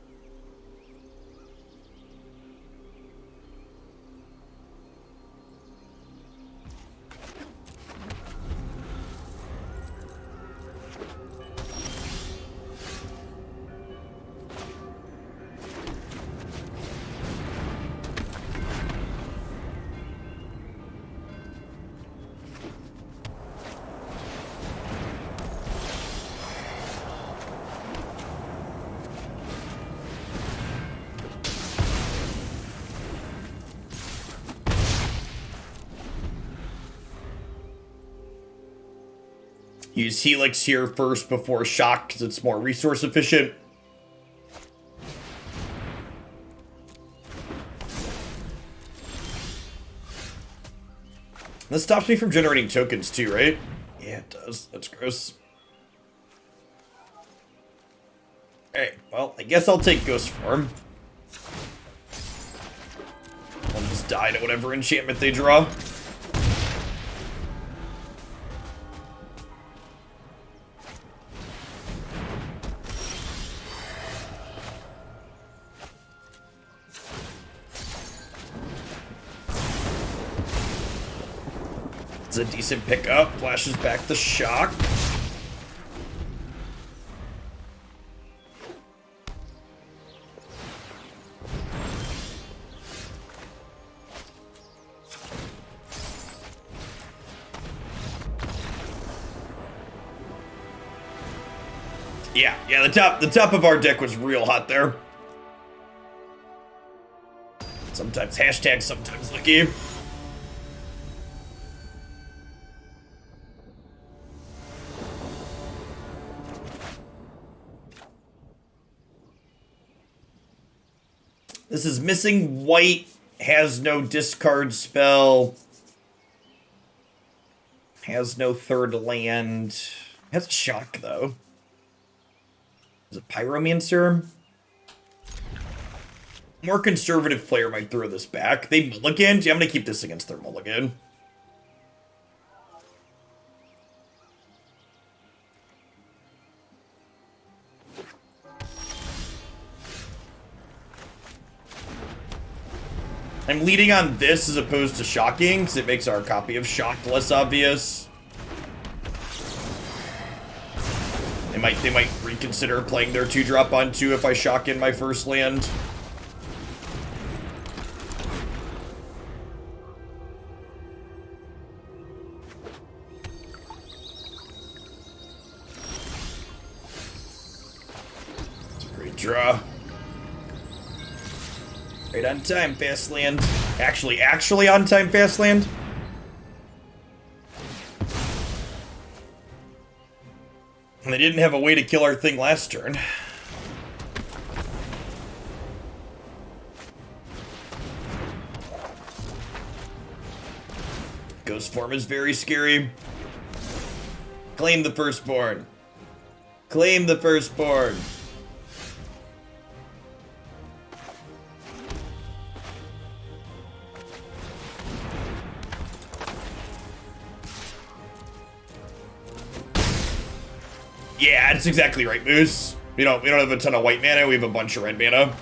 Use Helix here first before Shock, because it's more resource efficient. This stops me from generating tokens too, right? Yeah, it does. That's gross. Alright, well, I guess I'll take Ghost Form. I'll just die to whatever enchantment they draw. It's a decent pickup. Flashes back the Shock. Yeah, the top of our deck was real hot there. Sometimes hashtag, sometimes lucky. This is missing white, has no discard spell, has no third land, has a shock though. Is it Pyromancer? More conservative player might throw this back. They mulliganed? Yeah, I'm gonna keep this against their mulligan. I'm leading on this as opposed to shocking, because it makes our copy of shocked less obvious. They might reconsider playing their 2-drop on 2 if I shock in my first land. It's a great draw. Right on time, fast land. Actually on time, fast land. And they didn't have a way to kill our thing last turn. Ghost form is very scary. Claim the Firstborn. Claim the Firstborn. Yeah, that's exactly right, Moose. We don't have a ton of white mana, we have a bunch of red mana.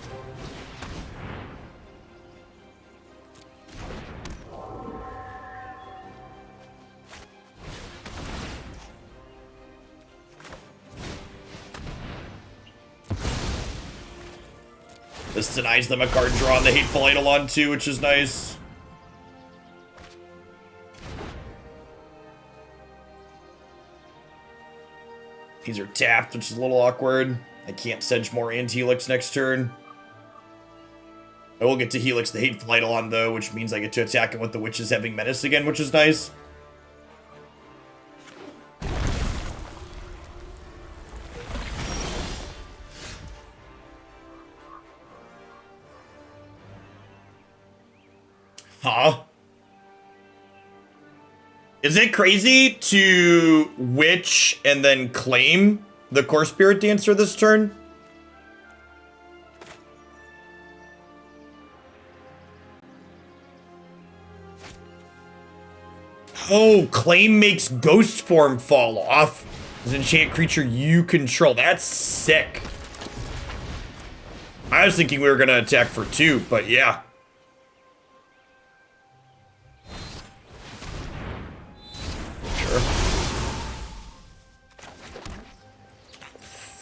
This denies them a card draw on the Hateful Eidolon too, which is nice. These are tapped, which is a little awkward. I can't Sedgemoor and Helix next turn. I will get to Helix the Hateful Eidolon though, which means I get to attack him with the Witches having Menace again, which is nice. Huh? Is it crazy to Witch and then claim the Core Spirit Dancer this turn? Oh, claim makes Ghost Form fall off. As an enchant creature you control. That's sick. I was thinking we were going to attack for 2, but yeah.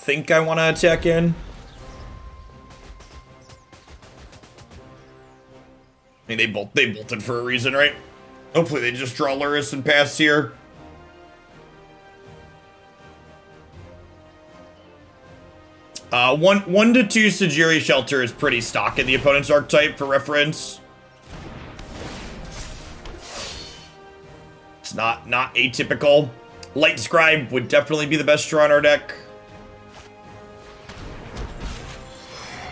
Think I want to attack in. I mean, they bolted for a reason, right? Hopefully they just draw Luris and pass here. One to 2 Sajiri Shelter is pretty stock in the opponent's archetype for reference. It's not atypical. Lightscribe would definitely be the best draw in our deck.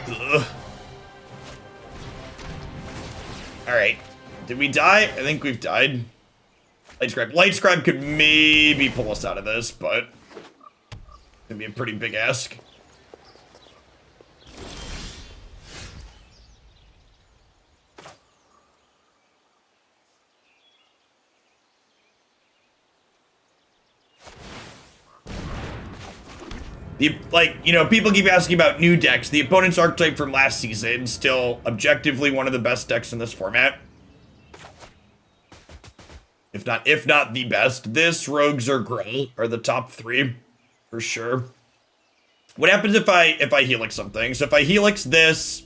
Ugh. Alright. Did we die? I think we've died. Lightscribe could maybe pull us out of this, but it'd be a pretty big ask. People keep asking about new decks. The opponent's archetype from last season, still objectively one of the best decks in this format. If not the best. This, Rogues, or Gruul are the top 3, for sure. What happens if I Helix something? So if I Helix this,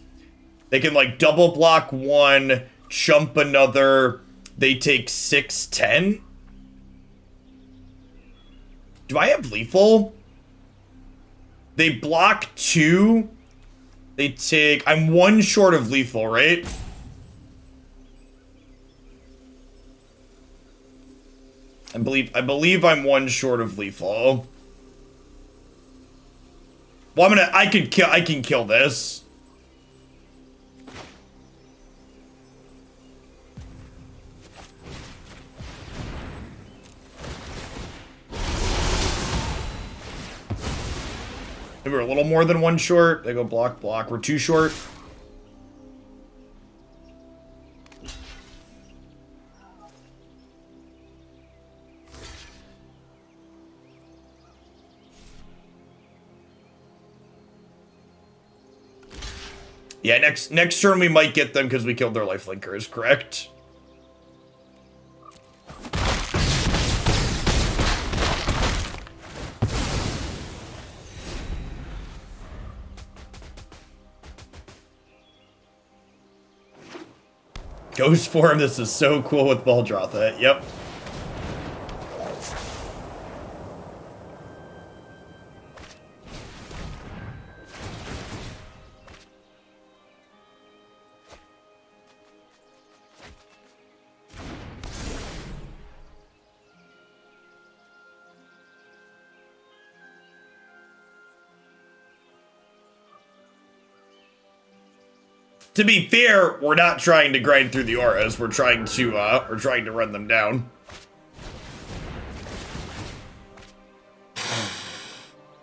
they can like double block 1, chump another, they take 6/10. Do I have lethal? They block 2. They take... I'm 1 short of lethal, right? I believe I'm one short of lethal. Well, I can kill this. Maybe we're a little more than one short. They go block, block. We're 2 short. Yeah, next turn we might get them because we killed their lifelinkers, correct? Ghost form, this is so cool with Baldrotha. Yep. To be fair, we're not trying to grind through the auras. We're trying to run them down.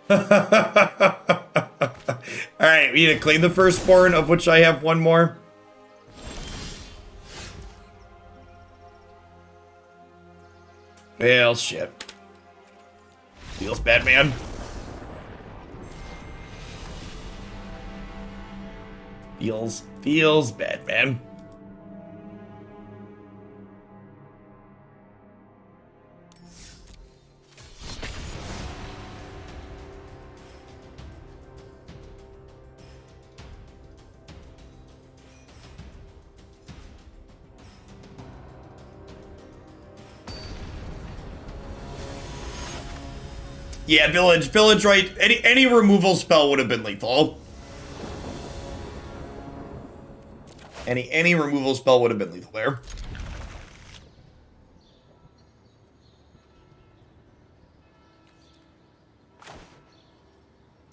All right, we need to claim the firstborn, of which I have one more. Well, shit. Feels bad, man. Feels bad, man. Yeah, Village Rite. Any removal spell would have been lethal. Any removal spell would have been lethal there.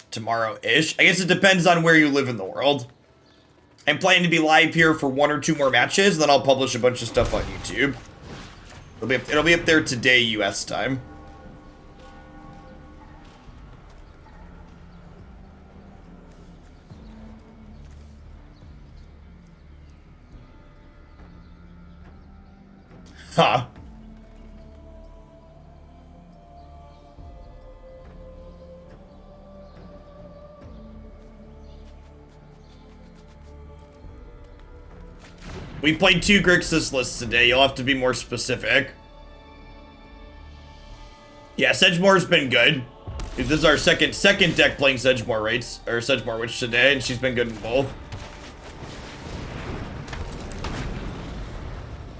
Tomorrow-ish. I guess it depends on where you live in the world. I'm planning to be live here for 1 or 2 more matches, then I'll publish a bunch of stuff on YouTube. It'll be up there today, US time. Huh. We played 2 Grixis lists today. You'll have to be more specific. Yeah, Sedgemoor's been good. This is our second deck playing Sedgemoor Rites, or Sedgemoor Witch today, and she's been good in both.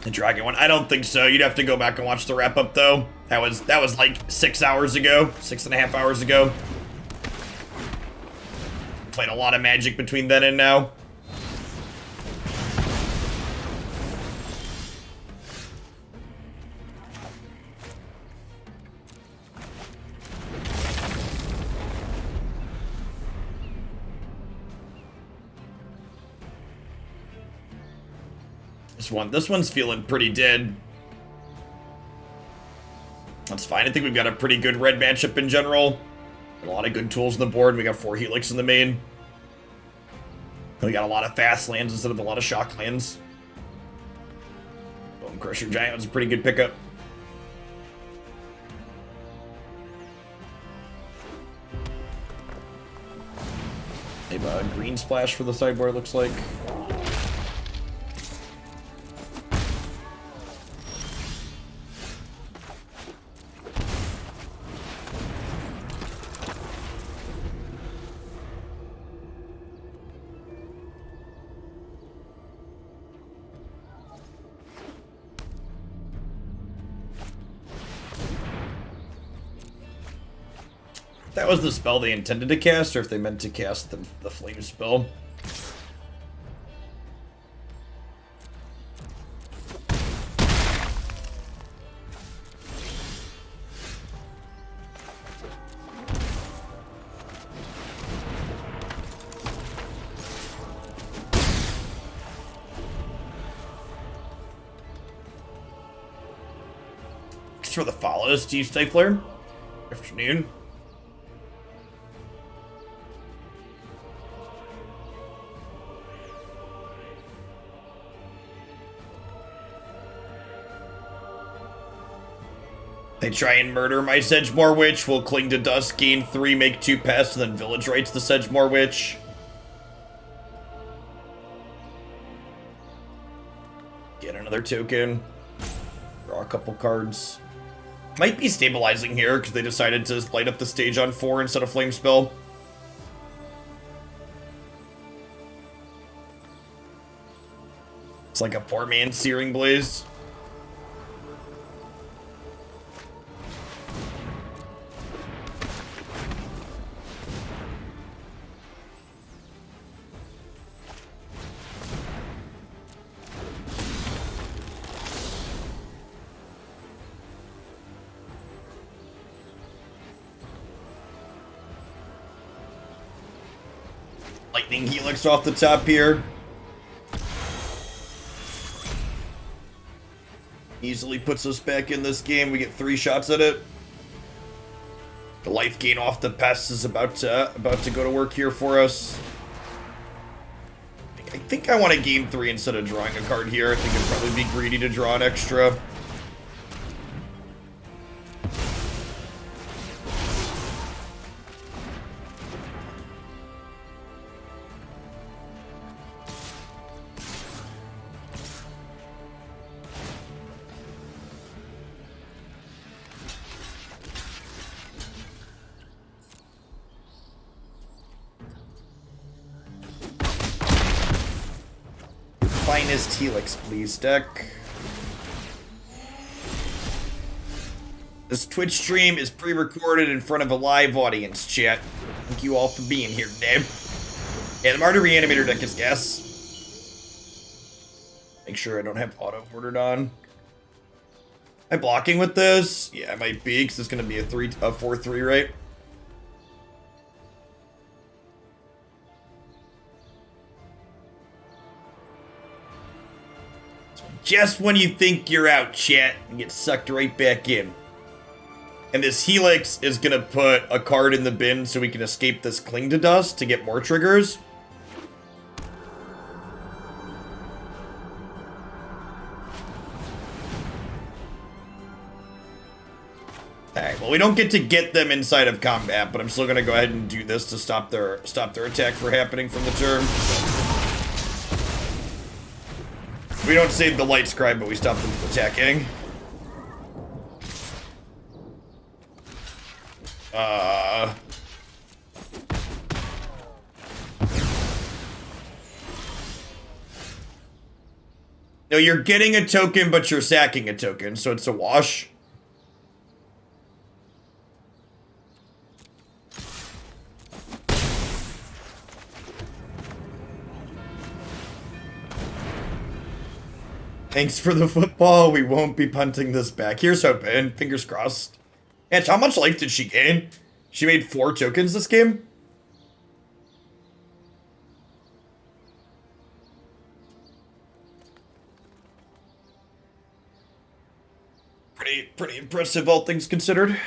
The dragon one, I don't think so. You'd have to go back and watch the wrap up though. That was like 6 hours ago, 6.5 hours ago. Played a lot of Magic between then and now. This one's feeling pretty dead. That's fine. I think we've got a pretty good red matchup in general. A lot of good tools on the board. We got 4 Helix in the main. We got a lot of fast lands instead of a lot of shock lands. Bone Crusher Giant was a pretty good pickup. They have a green splash for the sideboard, looks like. That was the spell they intended to cast, or if they meant to cast the flame spell. Thanks for the follow, Steve Stifler. Afternoon. They try and murder my Sedgemoor Witch. We'll cling to dust, gain 3, make 2 pests, and then Village Rites the Sedgemoor Witch. Get another token. Draw a couple cards. Might be stabilizing here because they decided to light up the stage on 4 instead of Flame Spell. It's like a poor man's Searing Blaze. Lightning Helix off the top here. Easily puts us back in this game. We get 3 shots at it. The life gain off the pest is about to go to work here for us. I think I want to gain 3 instead of drawing a card here. I think it'd probably be greedy to draw an extra. Finest Helix, please, deck. This Twitch stream is pre-recorded in front of a live audience, chat. Thank you all for being here today. Yeah, the Mardu Reanimator deck is gas. Make sure I don't have auto ordered on. Am I blocking with this? Yeah, I might be, because it's going to be a 4-3, right? Just when you think you're out, chat, and get sucked right back in. And this Helix is gonna put a card in the bin so we can escape this Cling to Dust to get more triggers. Alright, well we don't get to get them inside of combat, but I'm still gonna go ahead and do this to stop their attack from happening from the turn. We don't save the Lightscribe, but we stop them from attacking. No, you're getting a token, but you're sacking a token, so it's a wash. Thanks for the football. We won't be punting this back. Here's hoping. Fingers crossed. And how much life did she gain? She made 4 tokens this game? Pretty impressive, all things considered.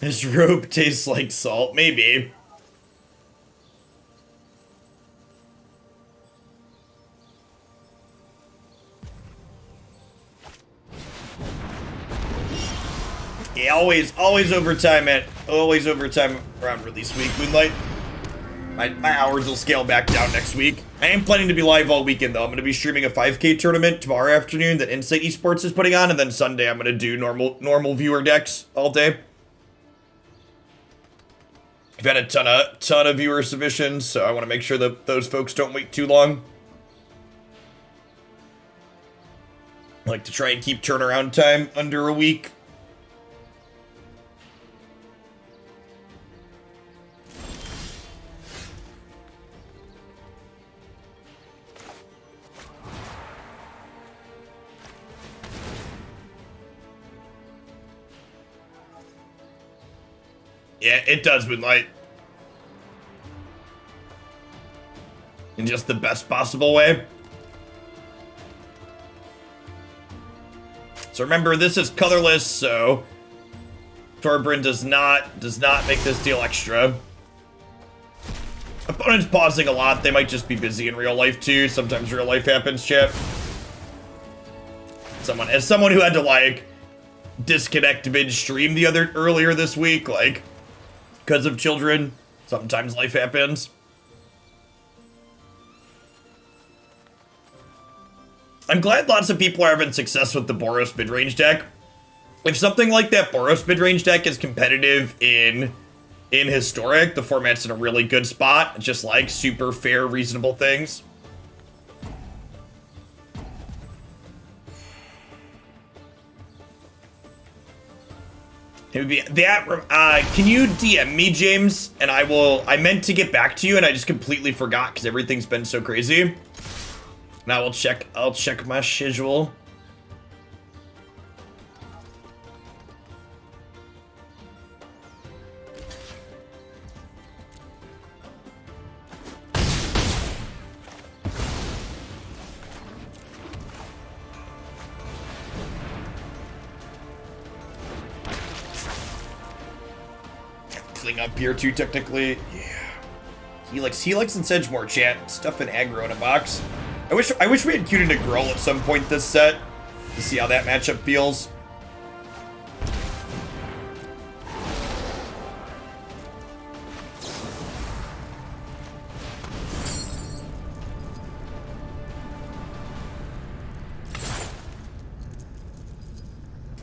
His robe tastes like salt, maybe. Yeah, always overtime around release week, Moonlight. My hours will scale back down next week. I am planning to be live all weekend, though. I'm going to be streaming a 5K tournament tomorrow afternoon that Insight Esports is putting on, and then Sunday I'm going to do normal viewer decks all day. I've had a ton of viewer submissions, so I want to make sure that those folks don't wait too long. I like to try and keep turnaround time under a week. Yeah, it does, Moonlight. In just the best possible way. So remember, this is colorless, so Torbrin does not make this deal extra. Opponent's pausing a lot. They might just be busy in real life too. Sometimes real life happens, chat. As someone who had to like disconnect mid-stream earlier this week, like because of children, sometimes life happens. I'm glad lots of people are having success with the Boros midrange deck. If something like that Boros midrange deck is competitive in Historic, the format's in a really good spot. Just like super fair, reasonable things. It would be that. Can you DM me, James? And I meant to get back to you, and I just completely forgot because everything's been so crazy. Now I'll check my schedule. Clean up here too, technically. Yeah. Helix and Sedgemoor, chat. Stuff in aggro in a box. I wish we had queued into Gruul at some point this set to see how that matchup feels.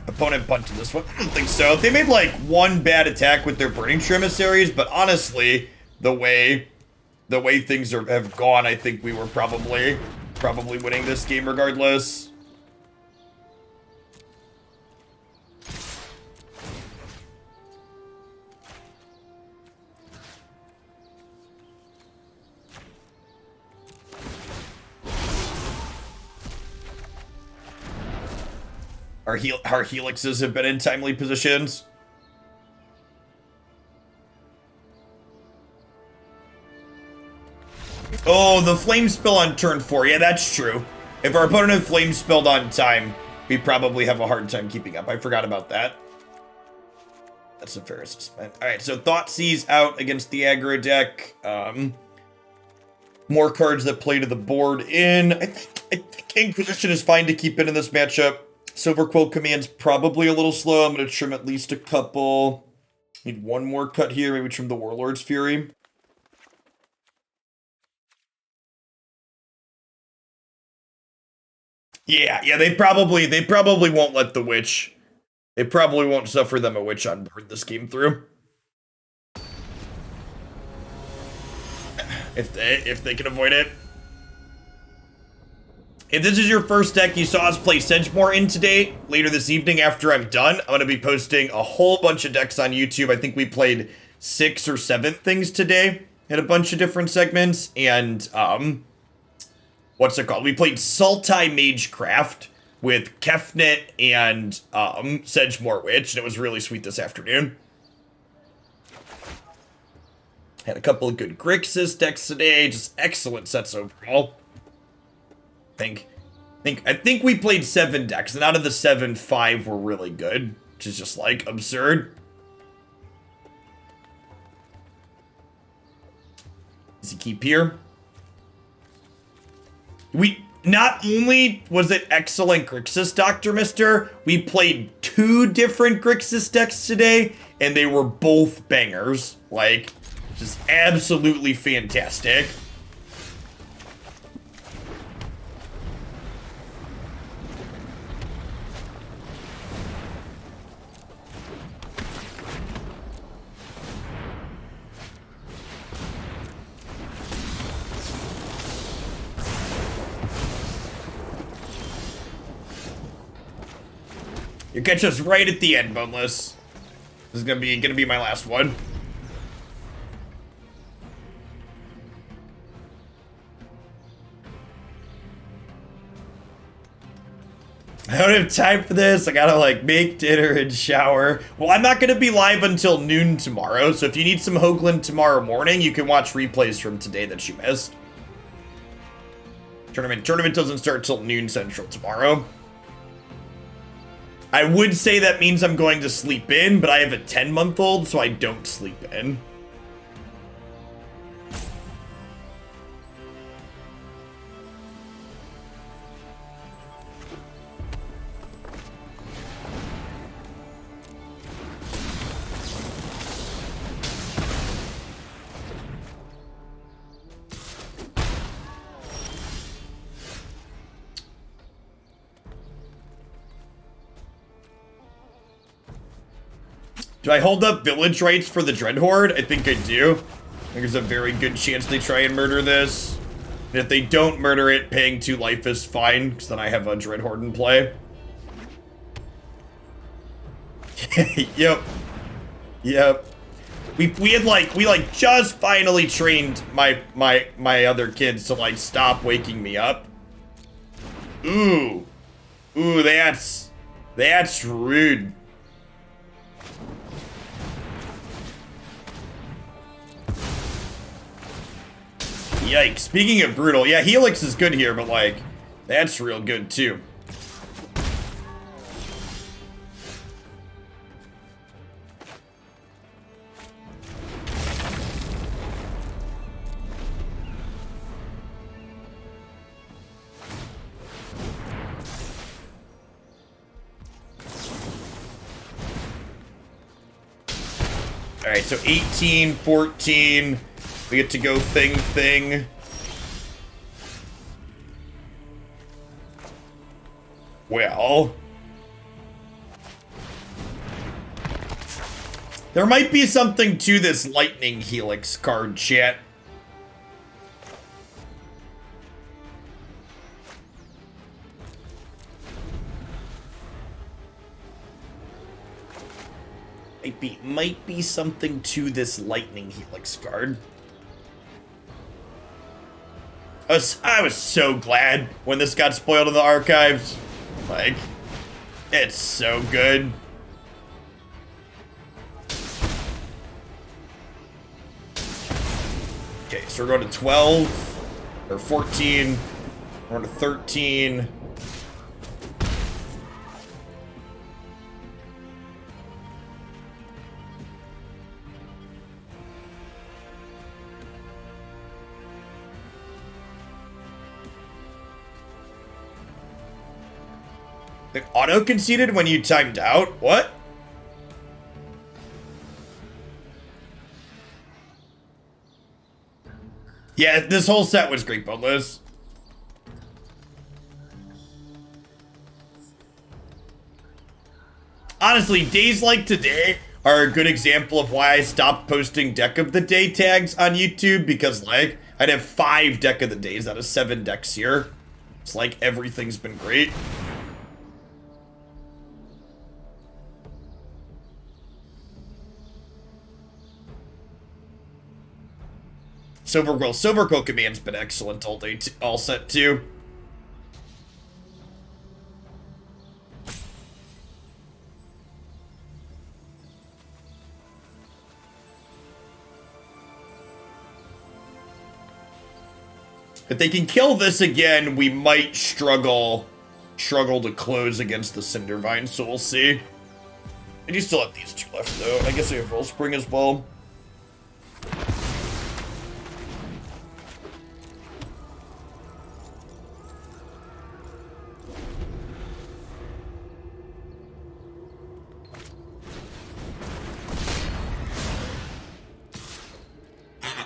Opponent punted this one. I don't think so. They made like one bad attack with their Burning Emissaries, but honestly, the way things have gone, I think we were probably winning this game regardless. Our helixes have been in timely positions. Oh, the flame spill on turn 4. Yeah, that's true. If our opponent had flame spilled on time, we probably have a hard time keeping up. I forgot about that. That's a fair assessment. All right, so Thoughtseize out against the aggro deck. More cards that play to the board in. I think Inquisition is fine to keep in this matchup. Silverquill Command's probably a little slow. I'm going to trim at least a couple. Need one more cut here, maybe trim the Warlord's Fury. Yeah, they probably won't let the Witch. They probably won't suffer them a Witch on board this game through. If they can avoid it. If this is your first deck you saw us play Sedgemoor in today, later this evening after I'm done, I'm going to be posting a whole bunch of decks on YouTube. I think we played 6 or 7 things today in a bunch of different segments. And, what's it called? We played Sultai Magecraft with Kefnet and Sedgemoor Witch, and it was really sweet this afternoon. Had a couple of good Grixis decks today, just excellent sets overall. I think we played 7 decks, and out of the 7, 5 were really good, which is just like absurd. Easy keep here. Not only was it excellent Grixis, Dr. Mister, we played 2 different Grixis decks today, and they were both bangers. Like, just absolutely fantastic. You catch us right at the end, Boneless. This is gonna be my last one. I don't have time for this. I gotta like make dinner and shower. Well, I'm not gonna be live until noon tomorrow, so if you need some Hoagland tomorrow morning, you can watch replays from today that you missed. Tournament doesn't start till noon central tomorrow. I would say that means I'm going to sleep in, but I have a 10-month-old, so I don't sleep in. Do I hold up Village Rites for the Dreadhorde? I think I do. I think there's a very good chance they try and murder this. And if they don't murder it, paying 2 life is fine, because then I have a Dreadhorde in play. Yep. We just finally trained my other kids to like stop waking me up. Ooh, that's rude. Yikes. Speaking of brutal, yeah, Helix is good here, but like, that's real good too. Alright, so 18, 14... We get to go thing. Well. There might be something to this Lightning Helix card, chat. Might be something to this Lightning Helix card. I was so glad when this got spoiled in the archives. Like, it's so good. Okay, so we're going to 12, or 14, we're going to 13. It auto-conceded when you timed out? What? Yeah, this whole set was great, Boneless. Honestly, days like today are a good example of why I stopped posting Deck of the Day tags on YouTube, because, like, I'd have 5 Deck of the Days out of 7 decks here. It's like everything's been great. Silverquill Command's been excellent all day, all set too. If they can kill this again, we might struggle to close against the Cindervine, so we'll see. I do still have these 2 left though. I guess I have Wellspring as well.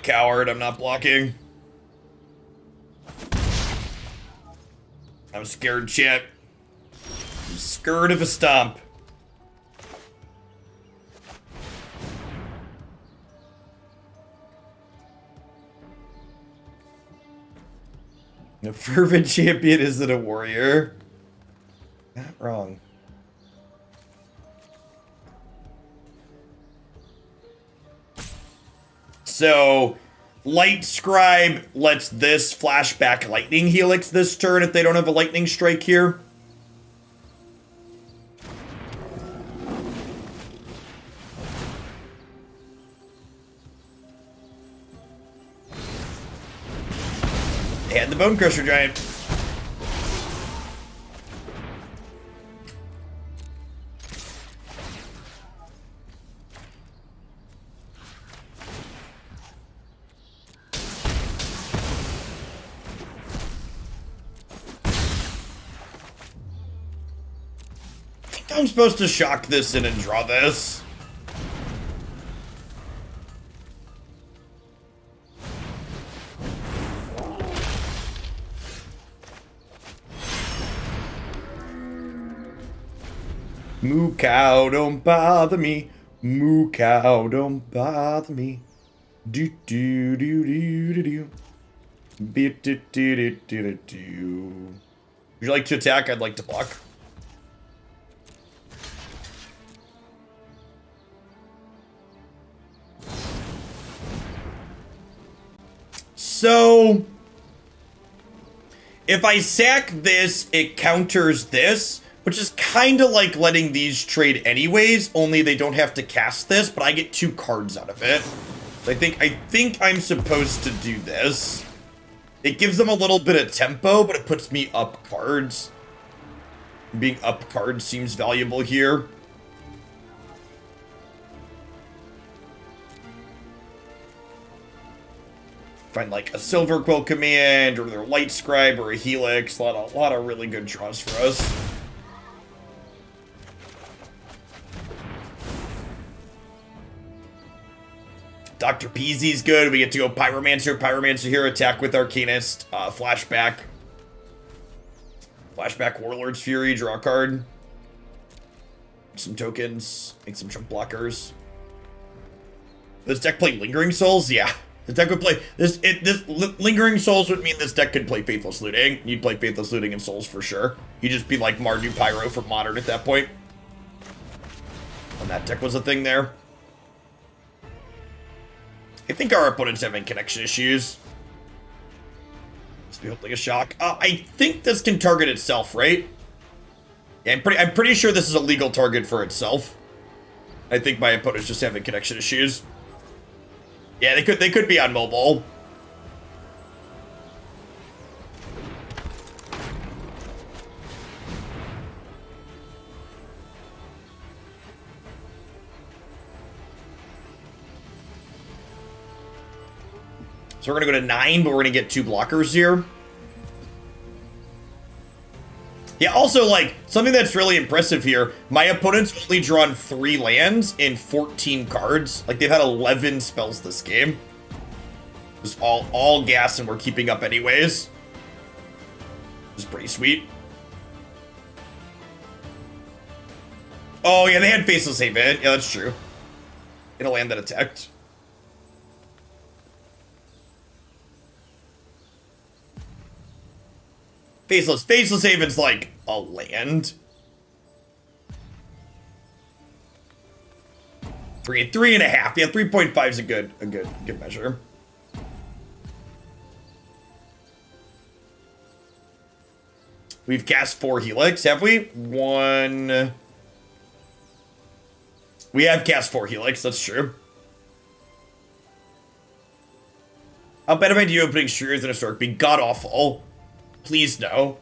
Coward, I'm not blocking. I'm scared, chat. I'm scared of a stomp. A fervent champion isn't a warrior. Not wrong. So, Lightscribe lets this flashback Lightning Helix this turn if they don't have a Lightning Strike here. They had the Bone Crusher Giant. I'm supposed to shock this in and draw this. Moo cow, don't bother me. Moo cow, don't bother me. Do do do do do do. Do do do do do. Would you like to attack? I'd like to block. So, if I sack this, it counters this, which is kind of like letting these trade anyways, only they don't have to cast this, but I get 2 cards out of it. So I think I'm supposed to do this. It gives them a little bit of tempo, but it puts me up cards. Being up cards seems valuable here. Find like a Silverquill Command or their Lightscribe or a Helix. A lot of really good draws for us. Dr. Peasy's good. We get to go Pyromancer. Pyromancer here. Attack with Arcanist. Flashback. Flashback Warlord's Fury. Draw a card. Some tokens. Make some jump blockers. Does this deck play Lingering Souls? Yeah. This deck would play this. Lingering Souls would mean this deck could play Faithless Looting. You'd play Faithless Looting and Souls for sure. You'd just be like Mardu Pyro for Modern at that point. And that deck was a thing there. I think our opponent's having connection issues. Let's be hoping a shock. I think this can target itself, right? Yeah, I'm pretty sure this is a legal target for itself. I think my opponent's just having connection issues. Yeah, they could be on mobile. So we're gonna go to 9, but we're gonna get 2 blockers here. Yeah, also, like, something that's really impressive here, my opponent's only drawn 3 lands in 14 cards. Like, they've had 11 spells this game. Just all gas, and we're keeping up anyways. Which is pretty sweet. Oh, yeah, they had Faceless Haven. Yeah, that's true. In a land that attacked. Faceless Haven's like a land. 3.5. Yeah, 3.5 is a good measure. We've cast 4 Helix, have we? 1. We have cast 4 Helix, that's true. How bad of an idea opening Shreers in Historic be god awful. Please no.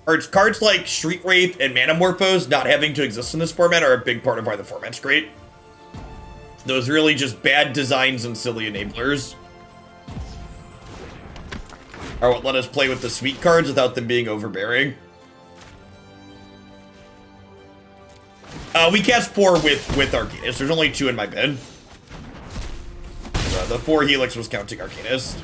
Cards like Street Wraith and Manamorphose not having to exist in this format are a big part of why the format's great. Those really just bad designs and silly enablers are what let us play with the sweet cards without them being overbearing. We cast 4 with Arcanist. There's only 2 in my bin. The 4 Helix was counting Arcanist.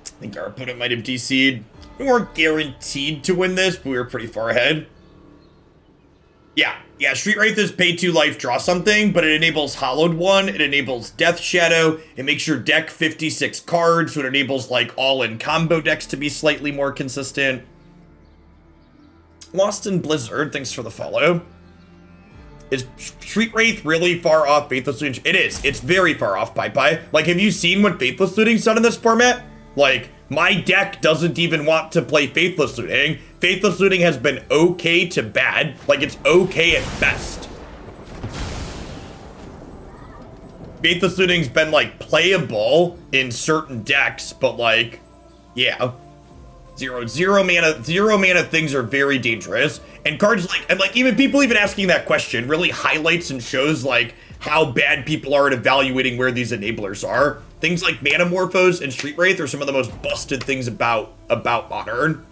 I think our opponent might have DC'd. We weren't guaranteed to win this, but we were pretty far ahead. Yeah, Street Wraith is pay 2 life, draw something, but it enables Hollowed One, it enables Death Shadow, it makes your deck 56 cards, so it enables, like, all-in combo decks to be slightly more consistent. Lost in Blizzard, thanks for the follow. Is Street Wraith really far off Faithless Looting? It is. It's very far off, Pi. Like, have you seen what Faithless Looting's done in this format? Like, my deck doesn't even want to play Faithless Looting. Faithless Looting has been okay to bad. Like, it's okay at best. Faithless Looting's been, like, playable in certain decks, but, like, yeah. Zero mana things are very dangerous. And cards like, and like, even people even asking that question really highlights and shows, like, how bad people are at evaluating where these enablers are. Things like Manamorphose and Street Wraith are some of the most busted things about Modern.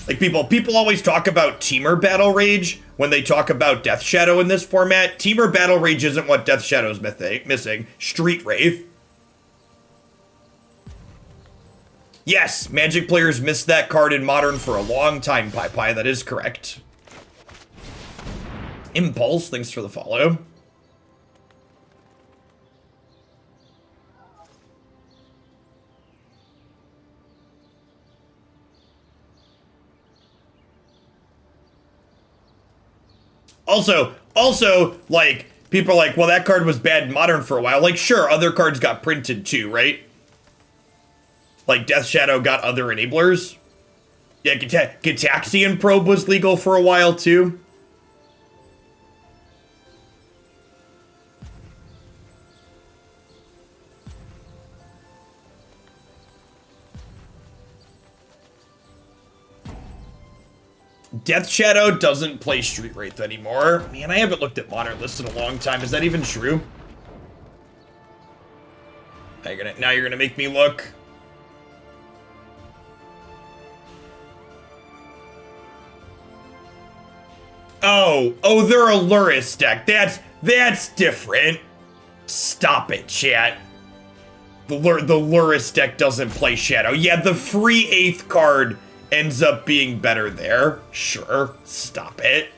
Like, people always talk about Temur Battle Rage when they talk about Death Shadow in this format. Temur Battle Rage isn't what Death Shadow's missing. Street Wraith. Yes, Magic players missed that card in Modern for a long time, Pi. That is correct. Impulse, thanks for the follow. Also, like, people are like, well, that card was bad in Modern for a while. Like, sure, other cards got printed too, right? Like, Death Shadow got other enablers. Yeah, Gitaxian Probe was legal for a while too. Death Shadow doesn't play Street Wraith anymore. Man, I haven't looked at Modern lists in a long time. Is that even true? Now you're gonna make me look. Oh, they're a Luris deck. That's different. Stop it, chat. The Luris deck doesn't play Shadow. Yeah, the free 8th card ends up being better there. Sure, stop it.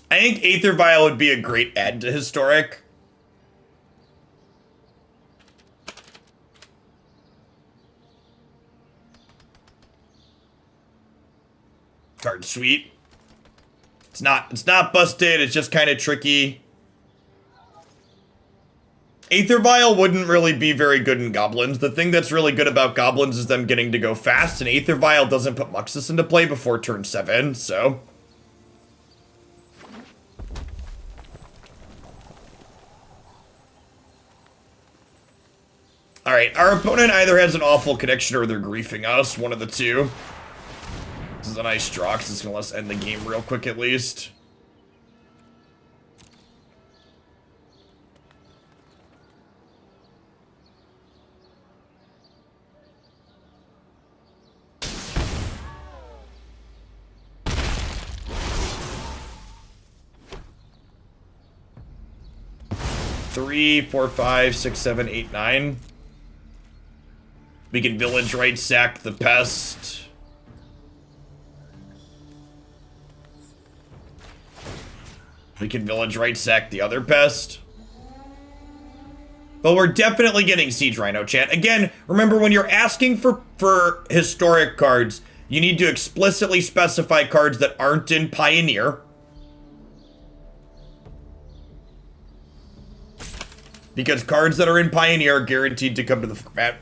I think Aether Vial would be a great add to Historic. Card sweet. It's not busted, it's just kind of tricky. Aether Vial wouldn't really be very good in Goblins. The thing that's really good about Goblins is them getting to go fast, and Aether Vial doesn't put Muxus into play before turn 7, so... Alright, our opponent either has an awful connection or they're griefing us, one of the two. This is a nice draw, because it's going to let us end the game real quick at least. Three, 4, 5, 6, 7, 8, 9. We can Village Rites sack the Pest. We can Village Rites sack the other Pest. But we're definitely getting Siege Rhino, chat. Again, remember when you're asking for historic cards, you need to explicitly specify cards that aren't in Pioneer. Because cards that are in Pioneer are guaranteed to come to the format.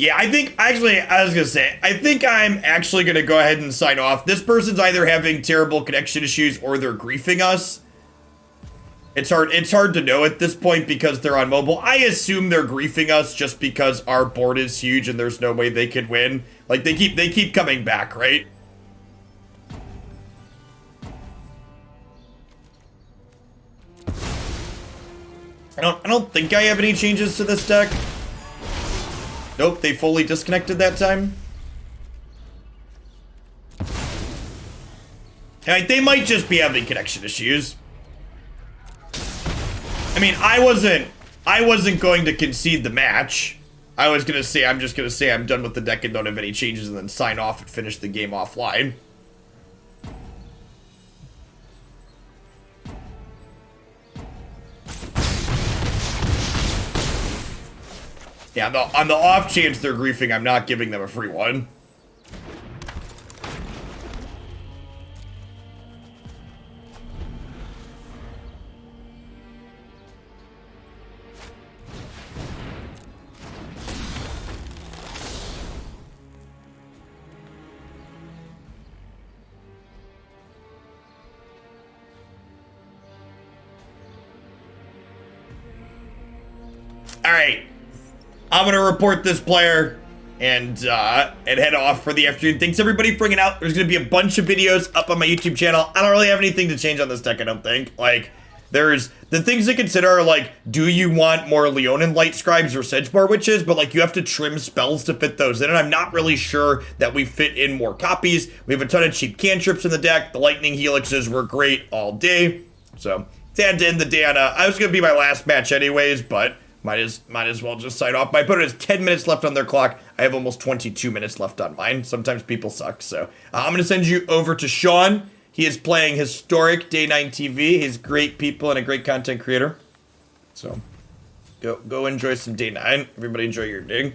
Yeah, I think, actually, I was gonna say, I think I'm actually gonna go ahead and sign off. This person's either having terrible connection issues or they're griefing us. It's hard to know at this point because they're on mobile. I assume they're griefing us just because our board is huge and there's no way they could win. Like, they keep coming back, right? I don't think I have any changes to this deck. Nope, they fully disconnected that time. Alright, they might just be having connection issues. I mean, I wasn't going to concede the match. I'm just gonna say I'm done with the deck and don't have any changes and then sign off and finish the game offline. Yeah, on the off chance they're griefing, I'm not giving them a free one. All right, I'm gonna report this player and head off for the afternoon. Thanks everybody for bringing out. There's gonna be a bunch of videos up on my YouTube channel. I don't really have anything to change on this deck, I don't think. Like, there's the things to consider are like, do you want more Leonin Lightscribes or Sedgemoor Witches? But like, you have to trim spells to fit those in, and I'm not really sure that we fit in more copies. We have a ton of cheap cantrips in the deck. The Lightning Helixes were great all day, so sad to end the day on I was gonna be my last match anyways, but might as well just sign off. My opponent has 10 minutes left on their clock. I have almost 22 minutes left on mine. Sometimes people suck, so I'm going to send you over to Sean. He is playing Historic Day 9 TV. He's great people and a great content creator. So go enjoy some Day 9. Everybody enjoy your day.